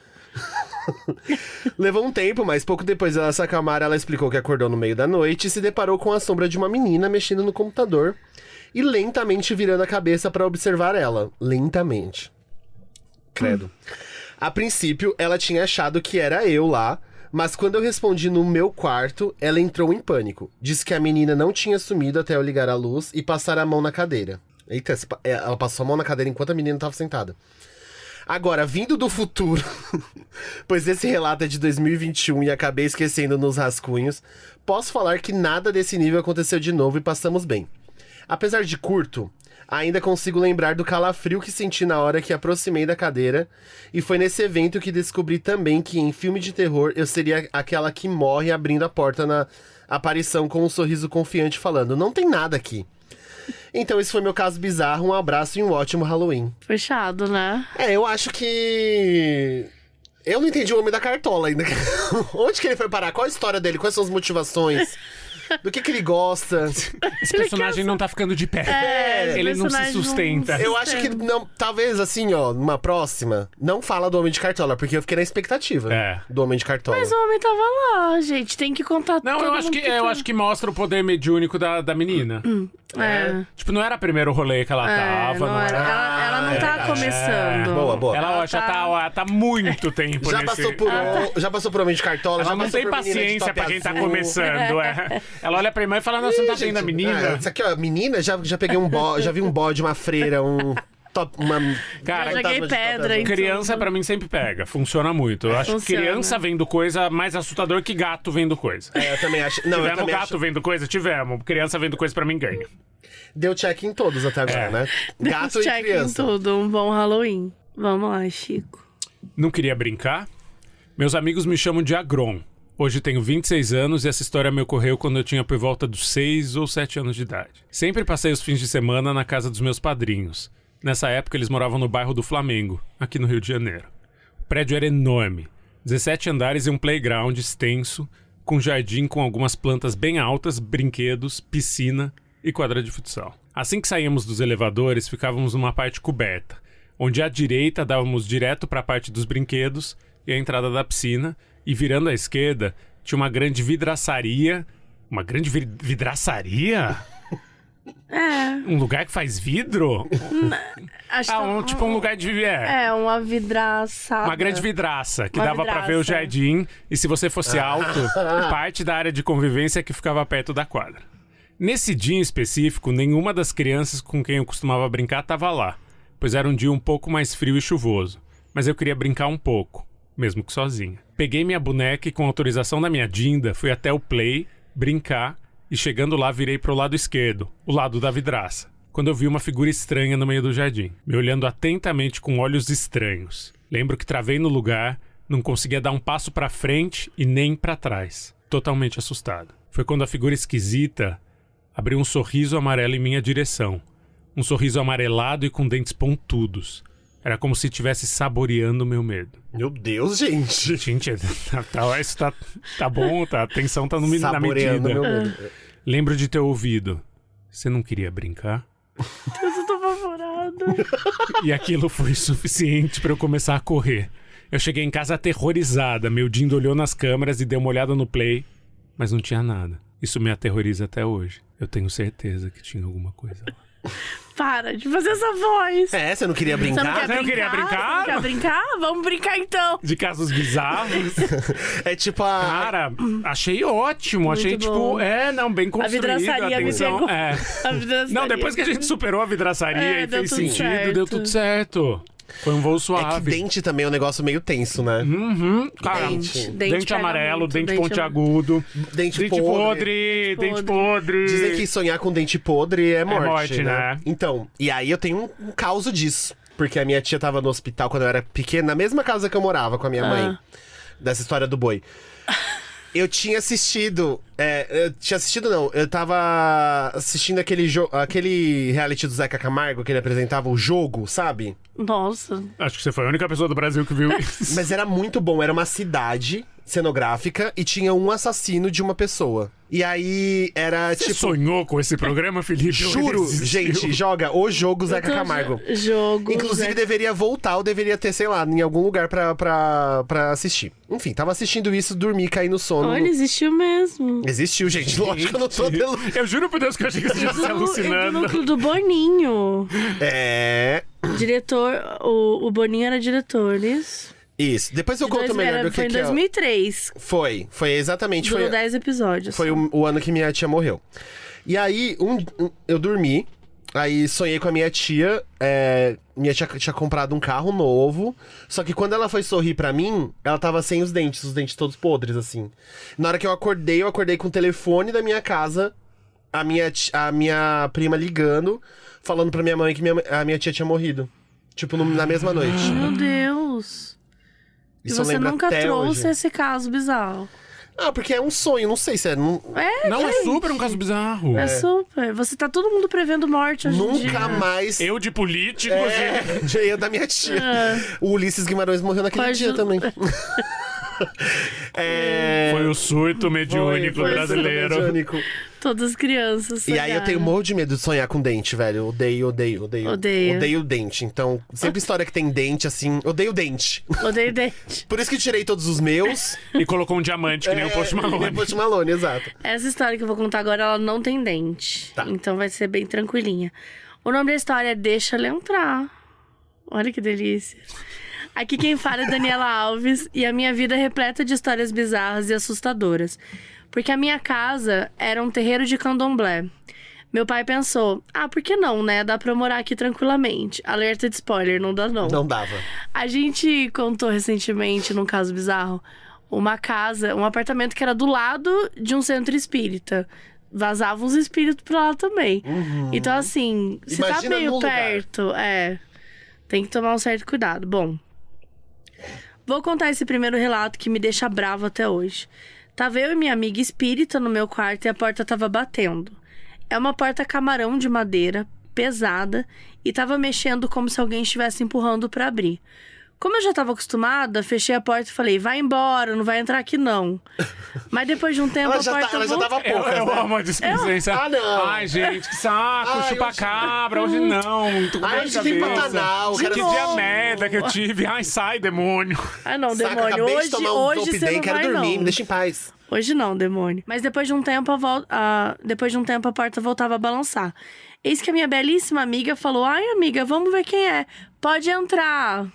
Levou um tempo, mas pouco depois dela se acalmar, ela explicou que acordou no meio da noite e se deparou com a sombra de uma menina mexendo no computador e lentamente virando a cabeça para observar ela. Lentamente. Credo. A princípio, ela tinha achado que era eu lá, mas quando eu respondi no meu quarto, ela entrou em pânico. Disse que a menina não tinha sumido até eu ligar a luz e passar a mão na cadeira. Eita, ela passou a mão na cadeira enquanto a menina estava sentada. Agora, vindo do futuro, pois esse relato é de 2021 e acabei esquecendo nos rascunhos, posso falar que nada desse nível aconteceu de novo e passamos bem. Apesar de curto, ainda consigo lembrar do calafrio que senti na hora que aproximei da cadeira, e foi nesse evento que descobri também que em filme de terror eu seria aquela que morre abrindo a porta na aparição com um sorriso confiante falando, não tem nada aqui. Então esse foi meu caso bizarro, um abraço e um ótimo Halloween. Fechado, né? Eu acho que... Eu não entendi o homem da cartola ainda. Onde que ele foi parar? Qual a história dele? Quais são as motivações? Do que ele gosta? Esse personagem não tá ficando de pé. Ele não se sustenta. Eu acho que não, talvez assim, ó, numa próxima, não fala do Homem de Cartola, porque eu fiquei na expectativa do Homem de Cartola. Mas o homem tava lá, gente. Tem que contar Não, eu acho que mostra o poder mediúnico da menina. Tipo, não era o primeiro rolê que ela tava. Não era. Ela não tá começando. Boa. Ela já tá muito tempo já nesse... Já passou por Homem de Cartola, Ela já não passou tem por menina de paciência top pra quem tá azul. começando, Ela olha pra irmã e fala, não, você não tá vendo a menina? Isso aqui, ó, menina, já peguei um bode, já vi um bode, uma freira, Cara, joguei pedra, então. Criança pra mim sempre pega, funciona muito. Eu acho que criança vendo coisa mais assustador que gato vendo coisa. Eu também acho. Não, tivemos gato vendo coisa? Tivemos. Criança vendo coisa pra mim ganha. Deu check em todos até agora, né? Gato e check criança. em tudo, um bom Halloween. Vamos lá, Chico. Não queria brincar? Meus amigos me chamam de Agron. Hoje tenho 26 anos e essa história me ocorreu quando eu tinha por volta dos 6 ou 7 anos de idade. Sempre passei os fins de semana na casa dos meus padrinhos. Nessa época eles moravam no bairro do Flamengo, aqui no Rio de Janeiro. O prédio era enorme, 17 andares e um playground extenso, com jardim com algumas plantas bem altas, brinquedos, piscina e quadra de futsal. Assim que saíamos dos elevadores, ficávamos numa parte coberta, onde à direita dávamos direto para a parte dos brinquedos e a entrada da piscina, e virando à esquerda tinha uma grande vidraçaria. Uma grande vidraçaria? Um lugar que faz vidro? Acho tipo um lugar de... uma vidraçada. Uma grande vidraça, que dava pra ver o jardim. E se você fosse alto, parte da área de convivência que ficava perto da quadra. Nesse dia em específico, nenhuma das crianças com quem eu costumava brincar estava lá, pois era um dia um pouco mais frio e chuvoso. Mas eu queria brincar um pouco, mesmo que sozinha. Peguei minha boneca e com autorização da minha Dinda, fui até o play, brincar, e chegando lá virei pro lado esquerdo, o lado da vidraça, quando eu vi uma figura estranha no meio do jardim, me olhando atentamente com olhos estranhos. Lembro que travei no lugar, não conseguia dar um passo pra frente e nem pra trás, totalmente assustado. Foi quando a figura esquisita abriu um sorriso amarelo em minha direção, um sorriso amarelado e com dentes pontudos. Era como se estivesse saboreando o meu medo. Meu Deus, gente. Gente, isso tá bom, a tensão tá na medida. Meu medo. Lembro de ter ouvido. Você não queria brincar? Eu tô apavorada. E aquilo foi suficiente pra eu começar a correr. Eu cheguei em casa aterrorizada. Meu Dindo olhou nas câmeras e deu uma olhada no play, mas não tinha nada. Isso me aterroriza até hoje. Eu tenho certeza que tinha alguma coisa lá. Para de fazer essa voz. Você não queria brincar? Você não queria brincar? Você não quer brincar? Vamos brincar então. De casos bizarros. É tipo a... Cara, achei ótimo. Muito achei, bom. bem construído. A vidraçaria me pegou. A vidraçaria. Não, depois que a gente superou a vidraçaria e deu fez tudo sentido, certo. deu tudo certo. Foi um voo suave. É que dente também é um negócio meio tenso, né? Cara, Dente dente amarelo, muito, dente pontiagudo, Dente podre, dente podre. Dizem que sonhar com dente podre é morte, né? Então, e aí eu tenho um caso disso. Porque a minha tia tava no hospital quando eu era pequena, na mesma casa que eu morava com a minha mãe. Dessa história do boi. Eu tinha assistido... Eu tava assistindo aquele reality do Zeca Camargo, que ele apresentava o jogo, sabe? Nossa. Acho que você foi a única pessoa do Brasil que viu isso. Mas era muito bom, era uma cidade cenográfica e tinha um assassino de uma pessoa. E aí era Você sonhou com esse programa, Felipe? Juro, gente, joga o jogo Zeca Camargo. Jogo. Inclusive, deveria voltar ou deveria ter, sei lá, em algum lugar pra assistir. Enfim, tava assistindo isso, dormi, caí no sono. Olha, existiu mesmo. Existiu, gente. Lógico que eu não tô... Eu juro por Deus que eu achei que você estivesse alucinando. Do núcleo do Boninho. Diretor, o Boninho era diretor, isso? Isso. Depois eu conto melhor do que foi em 2003. Foi exatamente. Durou 10 episódios. Foi o ano que minha tia morreu. E aí, eu dormi, Aí sonhei com a minha tia. Minha tia tinha comprado um carro novo. Só que quando ela foi sorrir pra mim, ela tava sem os dentes todos podres, assim. Na hora que eu acordei com o telefone da minha casa, a minha prima ligando, falando pra minha mãe que a minha tia tinha morrido. Tipo, na mesma noite. Meu Deus. Isso E eu você lembro nunca até trouxe hoje. esse caso bizarro. Ah, porque é um sonho, não sei se é. Não, é super um caso bizarro. É super. Você tá todo mundo prevendo morte hoje em dia. Nunca mais. Eu de político, Eu da minha tia. O Ulisses Guimarães morreu naquele dia também. Foi o surto mediúnico Foi brasileiro. mediúnico. Todas as crianças. E aí eu tenho um monte de medo de sonhar com dente, velho. Odeio. Odeio. Odeio dente. Então, sempre história que tem dente, assim, odeio dente. Odeio dente. Por isso que tirei todos os meus. E colocou um diamante, que nem o Post Malone. Nem o Post Malone, exato. Essa história que eu vou contar agora, ela não tem dente. Tá. Então vai ser bem tranquilinha. O nome da história é Deixa Ela Entrar. Olha que delícia. Aqui quem fala é Daniela Alves e a minha vida é repleta de histórias bizarras e assustadoras. Porque a minha casa era um terreiro de candomblé. Meu pai pensou, por que não, né? Dá pra morar aqui tranquilamente. Alerta de spoiler, não dá não. Não dava. A gente contou recentemente, num caso bizarro, um apartamento que era do lado de um centro espírita. Vazavam uns espíritos pra lá também. Então, assim, se tá Imagina meio no lugar. perto, tem que tomar um certo cuidado. Bom, vou contar esse primeiro relato que me deixa bravo até hoje. Tava eu e minha amiga espírita no meu quarto e a porta tava batendo. É uma porta camarão de madeira, pesada, e tava mexendo como se alguém estivesse empurrando pra abrir. Como eu já tava acostumada, fechei a porta e falei, vai embora, não vai entrar aqui não. Mas depois de um tempo Ela a já porta tava Eu poucas, né? amo a displicência. não. Ai, gente, que saco, Ai, chupa-cabra. Hoje não, tô com dor de hoje tem cabeça. Pantanal, Que quero- dia merda que eu tive. Ai, sai, demônio. Ah não, Saca, demônio, acabei hoje, de tomar um hoje você Zolpidem, não quero vai dormir, não. me deixa em paz. Hoje não, demônio. Mas depois de um tempo, a porta voltava a balançar. Eis que a minha belíssima amiga falou, ai amiga, vamos ver quem é. Pode entrar.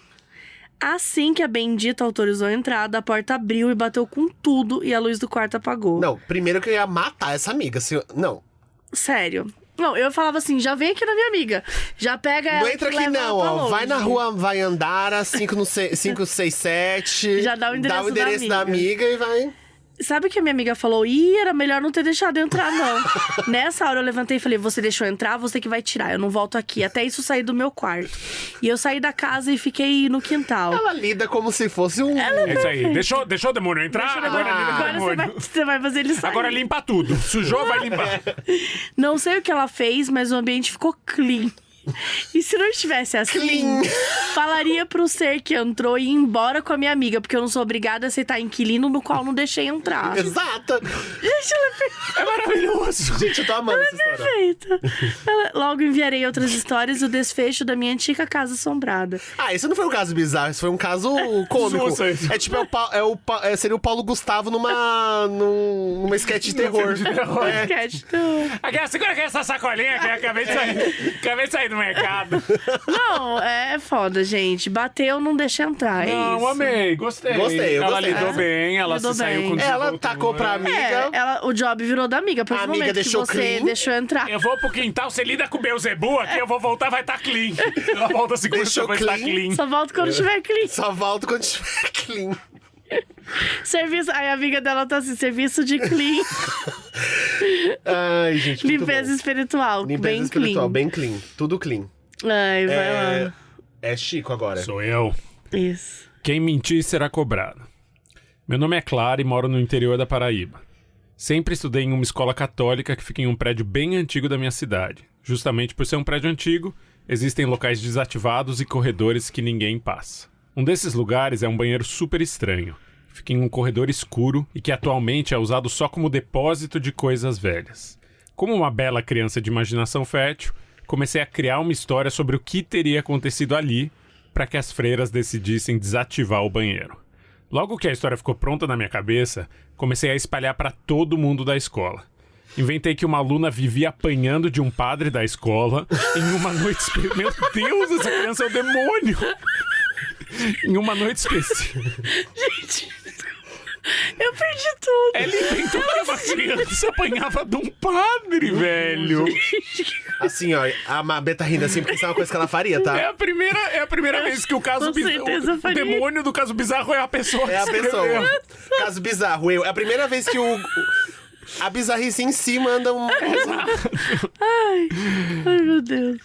Assim que a bendita autorizou a entrada, a porta abriu e bateu com tudo e a luz do quarto apagou. Não, primeiro que eu ia matar essa amiga. Não. Sério. Não, eu falava assim, já vem aqui na minha amiga. Já pega ela Não entra e aqui leva não, ela pra ó. longe. Vai na rua, vai andar, 567. Já dá o endereço da da amiga e vai. Sabe o que a minha amiga falou? Era melhor não ter deixado eu entrar, não. Nessa hora eu levantei e falei, você deixou eu entrar, você que vai tirar. Eu não volto aqui. Até isso sair do meu quarto. E eu saí da casa e fiquei no quintal. Ela lida como se fosse um. É isso aí. Deixou o demônio entrar, agora lida o Agora demônio. você vai fazer ele sair. Agora limpa tudo. Sujou, vai limpar. Não sei o que ela fez, mas o ambiente ficou clean. E se não estivesse assim, falaria pro ser que entrou e ir embora com a minha amiga, porque eu não sou obrigada a aceitar inquilino no qual não deixei entrar. Exato. Gente, ela é É maravilhoso. Gente, eu tô amando essa história. perfeita. Logo enviarei outras histórias e o desfecho da minha antiga casa assombrada. Esse não foi um caso bizarro, isso foi um caso cômico. Nossa, isso. É tipo, seria o Paulo Gustavo numa sketch de terror. Sketch, não. Aqui, segura aqui essa sacolinha que eu acabei de sair do mercado. Não, é foda, gente. Bateu, não deixa entrar. Não, isso. amei, gostei. Gostei, eu Ela gostei. lidou bem, ela Lidou se saiu bem. com Ela desenvoltura. tacou pra amiga. O job virou da amiga. A partir A do amiga momento que deixou você clean. deixou entrar. Eu vou pro quintal, você lida com o Beuzebu aqui, eu vou voltar, vai estar clean. Ela volta segunda, Deixou depois tá clean. clean. Só volto quando tiver clean. Só volto quando estiver clean. Serviço. Aí a amiga dela tá assim, serviço de clean. Ai, gente, muito Limpeza bom. espiritual. Limpeza bem espiritual, clean. bem clean. Tudo clean. Ai, vai lá. É Chico agora. Sou eu. Isso. Quem mentir será cobrado. Meu nome é Clara e moro no interior da Paraíba. Sempre estudei em uma escola católica que fica em um prédio bem antigo da minha cidade. Justamente por ser um prédio antigo, existem locais desativados e corredores que ninguém passa. Um desses lugares é um banheiro super estranho. Fica em um corredor escuro e que atualmente é usado só como depósito de coisas velhas. Como uma bela criança de imaginação fértil, comecei a criar uma história sobre o que teria acontecido ali para que as freiras decidissem desativar o banheiro. Logo que a história ficou pronta na minha cabeça, comecei a espalhar para todo mundo da escola. Inventei que uma aluna vivia apanhando de um padre da escola em uma noite... Meu Deus, essa criança é o demônio! Em uma noite específica. Gente, Eu perdi tudo. Ela inventou que uma criança apanhava de um padre, velho. Assim, ó, a Mabê tá rindo assim porque isso é uma coisa que ela faria, tá? É a primeira vez que o caso Com certeza o faria. demônio do caso bizarro é a pessoa. É a que escreveu. pessoa. Caso bizarro, eu. É a primeira vez que a bizarrice em si manda um... Ai, meu Deus.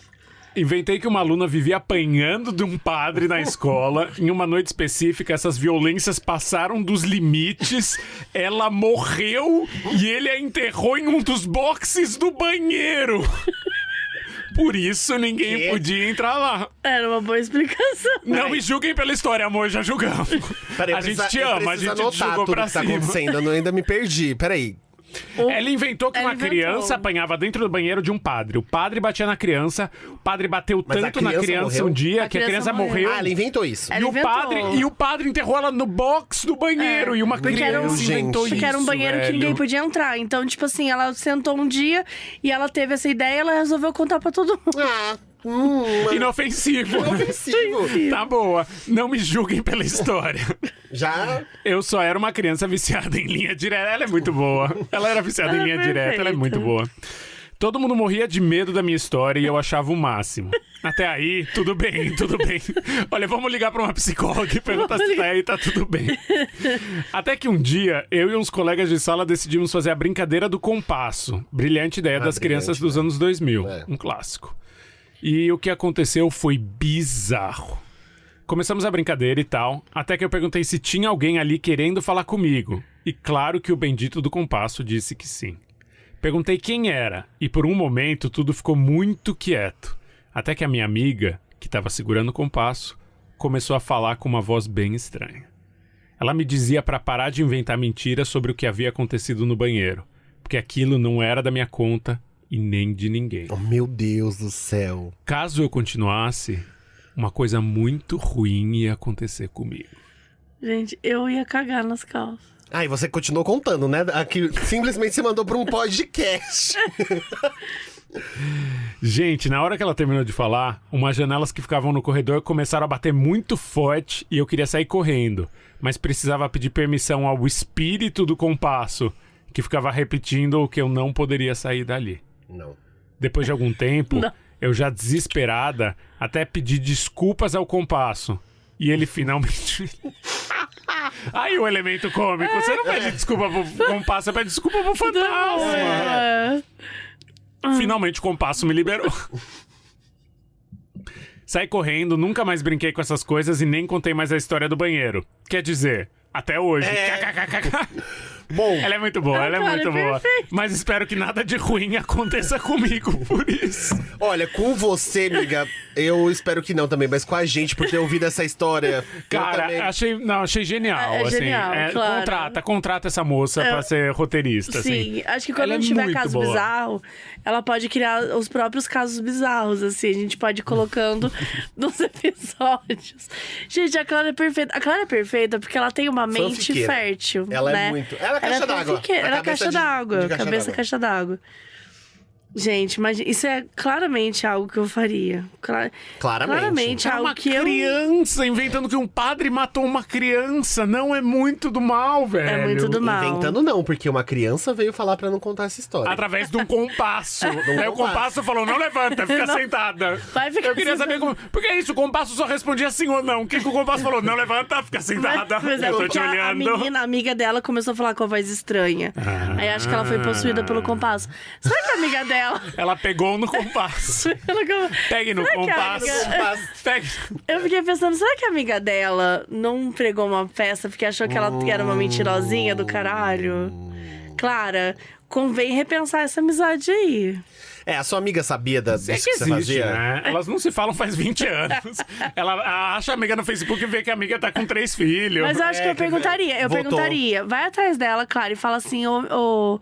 Inventei que uma aluna vivia apanhando de um padre na escola. Em uma noite específica, essas violências passaram dos limites. Ela morreu e ele a enterrou em um dos boxes do banheiro. Por isso, ninguém podia entrar lá. Era uma boa explicação. Não me julguem pela história, amor, já julgamos. Peraí, A gente te ama, a gente te anotar julgou tudo pra que tá cima. acontecendo. Eu ainda me perdi. Peraí. Ela inventou que Ela uma criança apanhava dentro do banheiro de um padre. O padre batia na criança, o padre bateu Mas a tanto na criança criança morreu? um dia A que a criança criança morreu. Ah, ela inventou isso. Ela inventou. E o padre enterrou ela no box do banheiro. E uma Porque era criança um- inventou isso. Porque era um banheiro que velho. ninguém podia entrar. Então, tipo assim, ela sentou um dia e ela teve essa ideia e ela resolveu contar pra todo mundo. Ah, Inofensivo. ofensivo. Tá boa. Não me julguem pela história. Já... Eu só era uma criança viciada em linha direta. Ela é muito boa. Ela era viciada em Ela é linha direta. Ela é perfeita. muito boa. Todo mundo morria de medo da minha história e eu achava o máximo. Até aí, tudo bem, tudo bem. Olha, vamos ligar pra uma psicóloga e perguntar se tá aí, tá tudo bem. Até que um dia, eu e uns colegas de sala decidimos fazer a brincadeira do compasso. Brilhante ideia das crianças dos anos 2000. É. Um clássico. E o que aconteceu foi bizarro. Começamos a brincadeira e tal, até que eu perguntei se tinha alguém ali querendo falar comigo. E claro que o bendito do compasso disse que sim. Perguntei quem era, e por um momento tudo ficou muito quieto. Até que a minha amiga, que estava segurando o compasso, começou a falar com uma voz bem estranha. Ela me dizia para parar de inventar mentiras sobre o que havia acontecido no banheiro, porque aquilo não era da minha conta e nem de ninguém. Oh, meu Deus do céu. Caso eu continuasse, uma coisa muito ruim ia acontecer comigo. Gente, eu ia cagar nas calças. Ah, e você continuou contando, né? Aqui simplesmente se mandou pra um podcast. Gente, na hora que ela terminou de falar, umas janelas que ficavam no corredor começaram a bater muito forte e eu queria sair correndo, mas precisava pedir permissão ao espírito do compasso, que ficava repetindo o que eu não poderia sair dali. Não. Depois de algum tempo, Não. eu já desesperada, até pedi desculpas ao compasso. E ele finalmente... Aí o elemento cômico. Você não pede desculpa pro compasso, você pede desculpa pro fantasma. É. Finalmente o compasso me liberou. Saí correndo, nunca mais brinquei com essas coisas e nem contei mais a história do banheiro. Quer dizer, até hoje. Bom, Ela é muito boa, ela é cara, muito boa. perfeito. Mas espero que nada de ruim aconteça comigo por isso. olha, com você, amiga, eu espero que não também, mas com a gente, por ter ouvido essa história. eu Cara, também... achei genial. É assim, genial, claro. Contrata essa moça pra ser roteirista. Sim, assim. acho que quando Ela a é gente tiver muito caso boa. bizarro, ela pode criar os próprios casos bizarros, assim. A gente pode ir colocando nos episódios. Gente, a Clara é perfeita. A Clara é perfeita porque ela tem uma mente Fanfiqueira. fértil, Ela né? é muito... Ela é caixa d'água. fanfiqueira, Ela é cabeça caixa de d'água. caixa Cabeça d'água. caixa d'água. Gente, mas isso é claramente algo que eu faria. Claramente É algo uma que eu... criança inventando que um padre matou uma criança. Não é muito do mal, velho. É muito do mal. Inventando não, porque uma criança veio falar pra não contar essa história. Através de um compasso. Aí o compasso falou, não levanta, fica Não. sentada. Vai ficar Eu queria sentada. saber como... Porque é isso, o compasso só respondia sim ou não. O que o compasso falou? Não levanta, fica sentada. Mas é Eu tô porque te a olhando. menina, a amiga dela, começou a falar com a voz estranha. Aí acho que ela foi possuída pelo compasso. Será que a amiga dela... Ela pegou no compasso. Pegue no Será que a compasso. amiga- Pegue... Eu fiquei pensando, será que a amiga dela não pregou uma peça porque achou que ela era uma mentirosinha do caralho? Clara, convém repensar essa amizade aí. É, a sua amiga sabia disso É que que você existe, fazia? né? Elas não se falam faz 20 anos. Ela acha a amiga no Facebook e vê que a amiga tá com 3 filhos. Mas eu acho que eu perguntaria. Eu Voltou. perguntaria. Vai atrás dela, Clara, e fala assim, ô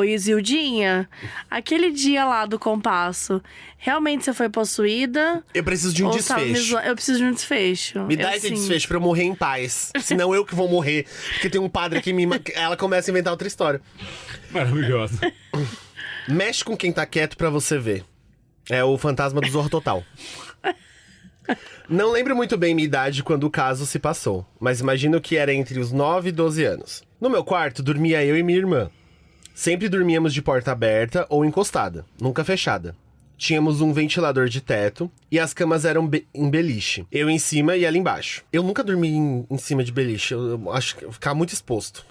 Isildinha, aquele dia lá do compasso, realmente você foi possuída? Eu preciso de um Ou tá me desfecho. zoando? Eu preciso de um desfecho. Me dá esse sim. desfecho pra eu morrer em paz. Senão eu que vou morrer. Porque tem um padre que me... Ela começa a inventar outra história. Maravilhosa. Mexe com quem tá quieto pra você ver. É o fantasma do Zorro Total. Não lembro muito bem minha idade quando o caso se passou, mas imagino que era entre os 9 e 12 anos. No meu quarto, dormia eu e minha irmã. Sempre dormíamos de porta aberta ou encostada, nunca fechada. Tínhamos um ventilador de teto e as camas eram em beliche. Eu em cima e ela embaixo. Eu nunca dormi em cima de beliche, eu acho que eu ficava muito exposto.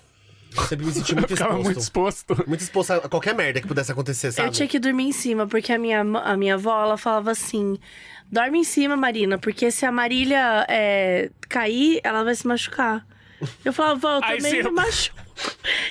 Eu sempre me senti muito Ficava exposto. muito exposto. Muito exposto a qualquer merda que pudesse acontecer, sabe? Eu tinha que dormir em cima, porque a minha avó, ela falava assim... Dorme em cima, Marina, porque se a Marília cair, ela vai se machucar. Eu falava, vó, eu também me machuco.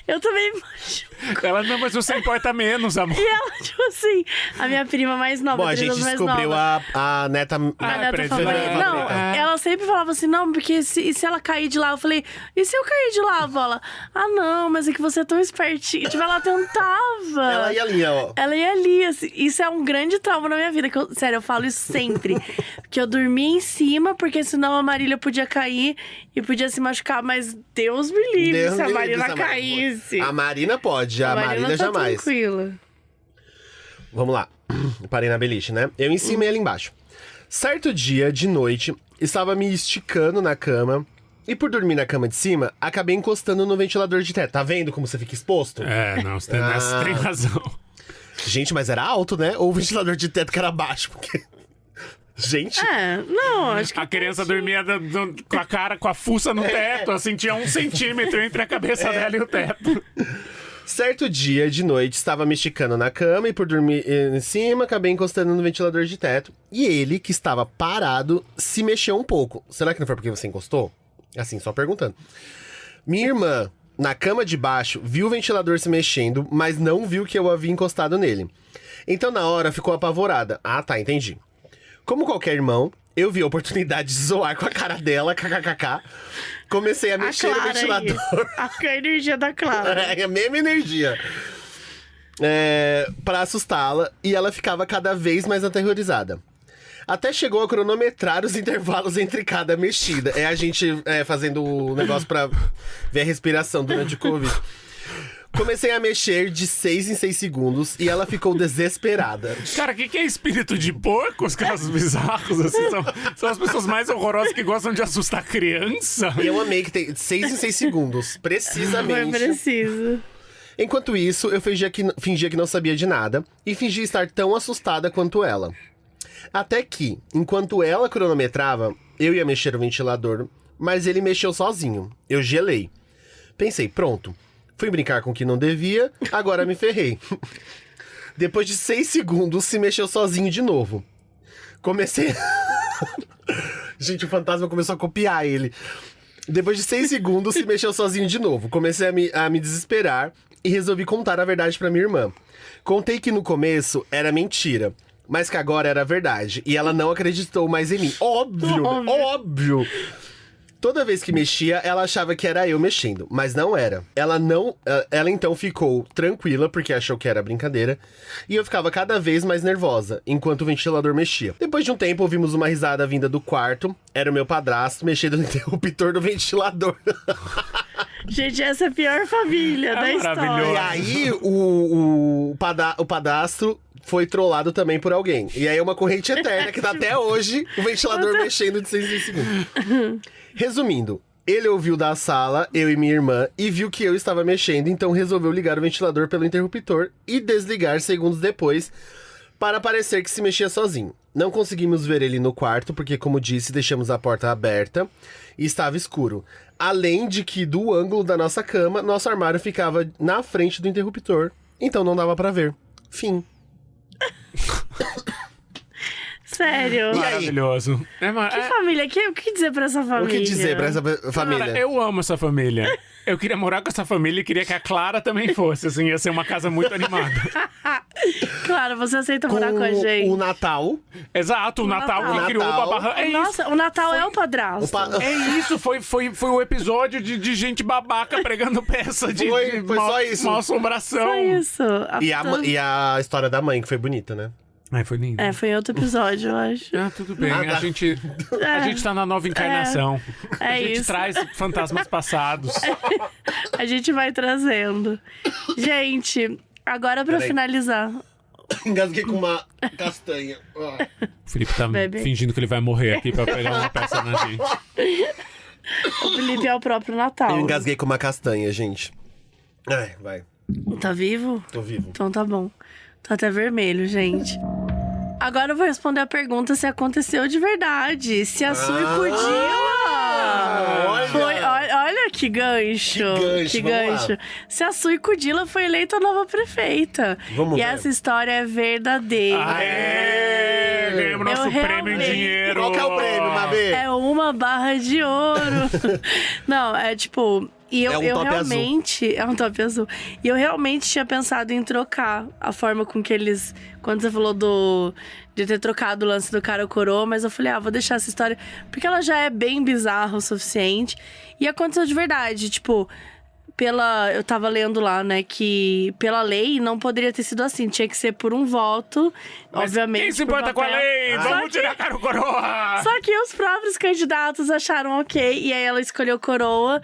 Eu também me machuco. Ela, não, mas você importa menos, amor. E ela, tipo assim, a minha prima mais nova, Bom, a gente descobriu a neta... A neta preferida. favorita. Não, ela sempre falava assim, não, porque se ela cair de lá, eu falei, e se eu cair de lá, avó? Ela, não, mas é que você é tão espertinha. Tipo, ela tentava. Ela ia ali, ó. Ela ia ali, assim, isso é um grande trauma na minha vida. Sério, eu falo isso sempre. Que eu dormia em cima, porque senão a Marília podia cair e podia se machucar. Mas Deus me livre se a Marina caísse. A Marina pode, a Marília tá jamais. Tranquila. Vamos lá. Parei na beliche, né? Eu em cima e ela embaixo. Certo dia, de noite, estava me esticando na cama. E por dormir na cama de cima, acabei encostando no ventilador de teto. Tá vendo como você fica exposto? Não, você tem razão. Gente, mas era alto, né? Ou o ventilador de teto que era baixo, porque... Gente... Não, acho que... A criança dormia com a cara, com a fuça no teto, assim, tinha 1 centímetro entre a cabeça dela e o teto. Certo dia, de noite, estava me esticando na cama e por dormir em cima, acabei encostando no ventilador de teto. E ele, que estava parado, se mexeu um pouco. Será que não foi porque você encostou? Assim, só perguntando. Minha irmã, na cama de baixo, viu o ventilador se mexendo, mas não viu que eu havia encostado nele. Então, na hora, ficou apavorada. Ah, tá, entendi. Como qualquer irmão, eu vi a oportunidade de zoar com a cara dela, kkkk. Comecei a mexer no ventilador. A energia da Clara. É a mesma energia. Pra assustá-la, e ela ficava cada vez mais aterrorizada. Até chegou a cronometrar os intervalos entre cada mexida. É a gente fazendo o negócio pra ver a respiração durante o Covid. Comecei a mexer de 6 em 6 segundos e ela ficou desesperada. Cara, o que é espírito de porco? Os casos bizarros, assim, são as pessoas mais horrorosas que gostam de assustar criança. E eu amei que tem 6 em 6 segundos, precisamente. Foi preciso. Enquanto isso, eu fingia que não sabia de nada e fingia estar tão assustada quanto ela. Até que, enquanto ela cronometrava, eu ia mexer o ventilador, mas ele mexeu sozinho. Eu gelei. Pensei, pronto. Fui brincar com o que não devia, agora me ferrei. Depois de 6 segundos, se mexeu sozinho de novo. Comecei... Gente, o fantasma começou a copiar ele. Depois de 6 segundos, se mexeu sozinho de novo. Comecei a me desesperar e resolvi contar a verdade pra minha irmã. Contei que no começo era mentira, mas que agora era verdade. E ela não acreditou mais em mim. Óbvio! Toda vez que mexia, ela achava que era eu mexendo, mas não era. Ela então ficou tranquila, porque achou que era brincadeira, e eu ficava cada vez mais nervosa, enquanto o ventilador mexia. Depois de um tempo, ouvimos uma risada vinda do quarto. Era o meu padrasto mexendo no interruptor do ventilador. Gente, essa é a pior família da história. E aí, o padrasto foi trollado também por alguém. E aí é uma corrente eterna que tá até hoje, o ventilador mexendo de 6 em 6 segundos. Resumindo, ele ouviu da sala, eu e minha irmã, e viu que eu estava mexendo, então resolveu ligar o ventilador pelo interruptor e desligar segundos depois, para parecer que se mexia sozinho. Não conseguimos ver ele no quarto, porque, como disse, deixamos a porta aberta e estava escuro. Além de que, do ângulo da nossa cama, nosso armário ficava na frente do interruptor, então não dava pra ver. Fim. Sério. Maravilhoso. Que família? O que dizer pra essa família? O que dizer pra essa família? Cara, eu amo essa família. Eu queria morar com essa família e queria que a Clara também fosse, assim, ia ser uma casa muito animada. Claro, você aceita morar com a gente. O Natal. Exato, o Natal que criou uma barra. Nossa, o Natal é o padrasto. É isso, foi o episódio de gente babaca pregando peça de Foi só isso. Uma assombração. Foi isso. E a história da mãe, que foi bonita, né? Ai, foi lindo. Foi em outro episódio, eu acho. Tudo bem. A gente tá na nova encarnação. A gente isso. traz fantasmas passados. A gente vai trazendo. Gente, agora pra finalizar Engasguei com uma castanha. O Felipe tá Bebe. fingindo que ele vai morrer aqui pra pegar uma peça na gente. O Felipe é o próprio Natal. Eu engasguei com uma castanha, gente. Ai, vai. Tá vivo? Tô vivo. Então tá bom. Tá até vermelho, gente. Agora eu vou responder a pergunta se aconteceu de verdade. Se a Su e Kudila... Olha que gancho. Que gancho, vamos lá. Se a Su e Kudila foi eleita a nova prefeita. Vamos e ver. essa história é verdadeira. Aê! Ganhamos nosso Eu prêmio em realmente- dinheiro. Qual que é o prêmio, Mabê? É uma barra de ouro. Não, é tipo... E eu, É um eu top realmente... É um top azul. E eu realmente tinha pensado em trocar a forma com que eles... Quando você falou de ter trocado o lance do cara coroa, mas eu falei, vou deixar essa história... Porque ela já é bem bizarra o suficiente. E aconteceu de verdade, tipo... Eu tava lendo lá, né, que pela lei não poderia ter sido assim. Tinha que ser por um voto, Mas obviamente. quem se por importa com a papel. lei? Só Vamos que- tirar cara o coroa! Só que os próprios candidatos acharam ok. E aí ela escolheu coroa.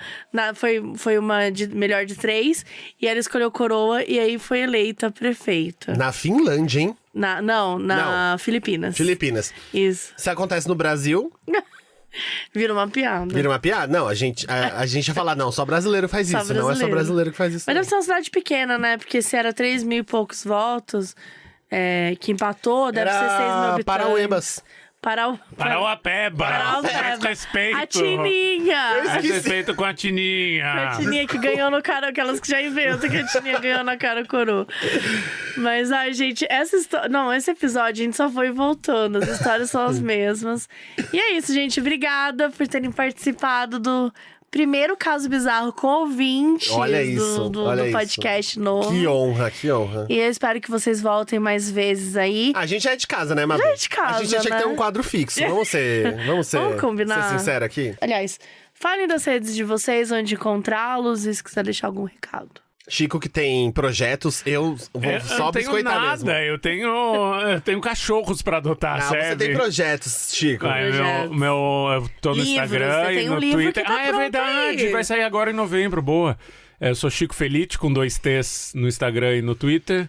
Foi uma melhor de 3. E ela escolheu coroa e aí foi eleita prefeita. Na Finlândia, hein? Na Filipinas. Filipinas. Isso. Se acontece no Brasil, Vira uma piada. vira uma piada? Não, a gente ia falar, não, só brasileiro faz Só isso. Não é só brasileiro. brasileiro que faz isso. Mas não. deve ser uma cidade pequena, né? Porque se era 3 mil e poucos votos, que empatou, deve ser 6 mil habitantes. Parauebas. Parauapeba! Mais respeito! A Tininha! Mais respeito com a Tininha! A Tininha que ganhou no cara, aquelas que já inventam que a Tininha ganhou na cara coroa. Mas, ai, gente, essa história... Não, esse episódio a gente só foi voltando. As histórias são as mesmas. E é isso, gente. Obrigada por terem participado do primeiro caso bizarro com ouvintes Olha isso, do olha isso. podcast novo. Que honra, que honra. E eu espero que vocês voltem mais vezes aí. A gente é de casa, né, Mabê? Já é de casa, A gente tinha que né? ter um quadro fixo. Vamos combinar. ser sincero aqui? Aliás, falem das redes de vocês, onde encontrá-los e se quiser deixar algum recado. Chico que tem projetos, eu vou só eu não tenho biscoitar nada, mesmo. eu tenho cachorros pra adotar, Não, serve? você tem projetos, Chico. Ai, Projetos. eu tô no Livros, Instagram você e tem um no livro Twitter. que tá É pronto verdade, aí. vai sair agora em novembro, boa. Eu sou Chico Felite, com 2 T's no Instagram e no Twitter.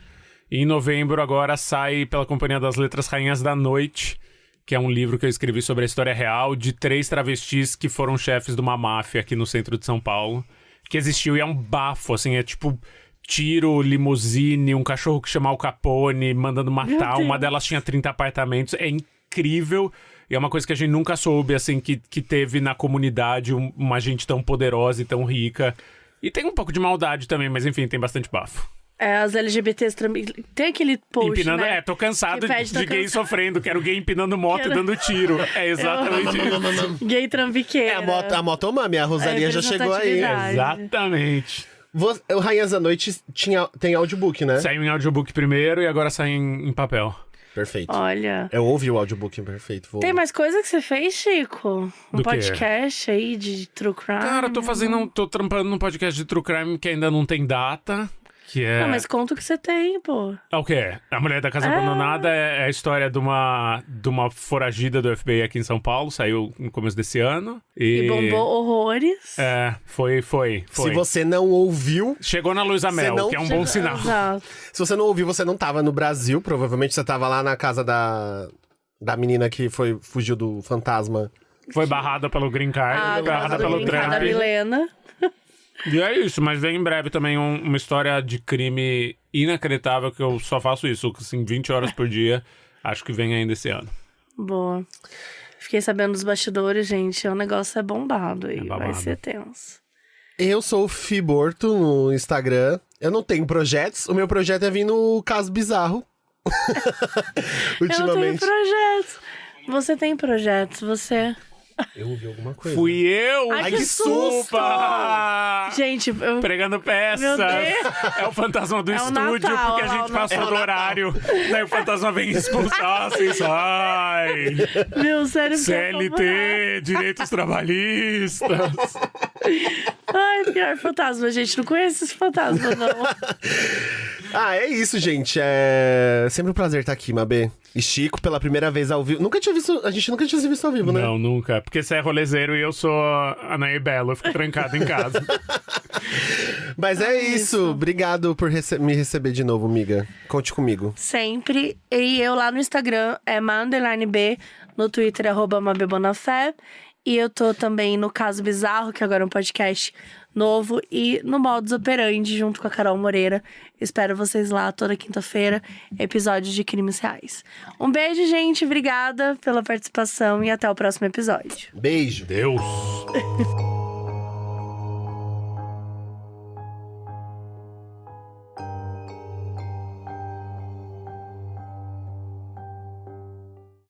E em novembro agora sai pela Companhia das Letras Rainhas da Noite, que é um livro que eu escrevi sobre a história real de 3 travestis que foram chefes de uma máfia aqui no centro de São Paulo. Que existiu e é um bafo, assim, é tipo... Tiro, limusine, um cachorro que chama Al Capone, mandando matar. Deus. Uma delas tinha 30 apartamentos. É incrível. E é uma coisa que a gente nunca soube, assim, que teve na comunidade uma gente tão poderosa e tão rica. E tem um pouco de maldade também, mas enfim, tem bastante bafo. As LGBTs também. Tem aquele post, Empinando, né? tô cansado Que pede, tô de gay cansado. sofrendo. Quero gay empinando moto e Quero- dando tiro. É exatamente isso. Gay trambiqueira. É a Motomami, a Rosalia já chegou aí. representatividade. Exatamente. O Rainhas da Noite tem audiobook, né? Saiu em audiobook primeiro e agora sai em papel. Perfeito. Olha. Eu ouvi o audiobook, perfeito. Vou... Tem mais coisa que você fez, Chico? Um Do quê? podcast aí de true crime? Cara, tô trampando num podcast de True Crime que ainda não tem data. Que é... Não, mas conta o que você tem, pô. É o quê? A Mulher da Casa Abandonada é a história de uma foragida do FBI aqui em São Paulo. Saiu no começo desse ano. E bombou horrores. É, foi. Se você não ouviu, Chegou na Luísa Mel, não que é um bom sinal. Exato. se você não ouviu, você não tava no Brasil. Provavelmente você tava lá na casa da menina que fugiu do fantasma. Foi barrada pelo Green Card, barrada pelo da Trump. Milena. E é isso, mas vem em breve também uma história de crime inacreditável que eu só faço isso, assim, 20 horas por dia. Acho que vem ainda esse ano. Boa. Fiquei sabendo dos bastidores, gente. O negócio é bombado aí. babado. Vai ser tenso. Eu sou o Fiborto no Instagram. Eu não tenho projetos. O meu projeto é vir no Caso Bizarro. Eu não tenho Ultimamente. projetos. Você tem projetos, você... Eu ouvi alguma coisa. Fui eu! Ai, que desculpa! Gente, eu... Pregando peças. Meu Deus. É o fantasma do É o estúdio, Natal, porque a é o gente passou Natal. do horário. Daí o fantasma vem expulsar, assim, sai! Meu, sério, porque eu tô CLT, direitos trabalhistas. Ai, pior fantasma, gente. Não conheço esse fantasma, não. É isso, gente. É sempre um prazer estar aqui, Mabê. E Chico, pela primeira vez ao vivo. A gente nunca tinha se visto ao vivo, né? Não, nunca. Porque você é rolezeiro e eu sou a Nair Belo. Eu fico trancado em casa. Mas é isso. Obrigado por me receber de novo, amiga. Conte comigo. Sempre. E eu lá no Instagram é ma_b, no Twitter é @mabebonafé. E eu tô também no Caso Bizarro, que agora é um podcast novo, e no Modus Operandi, junto com a Carol Moreira. Espero vocês lá toda quinta-feira, episódios de crimes reais. Um beijo, gente. Obrigada pela participação e até o próximo episódio. Beijo. Deus.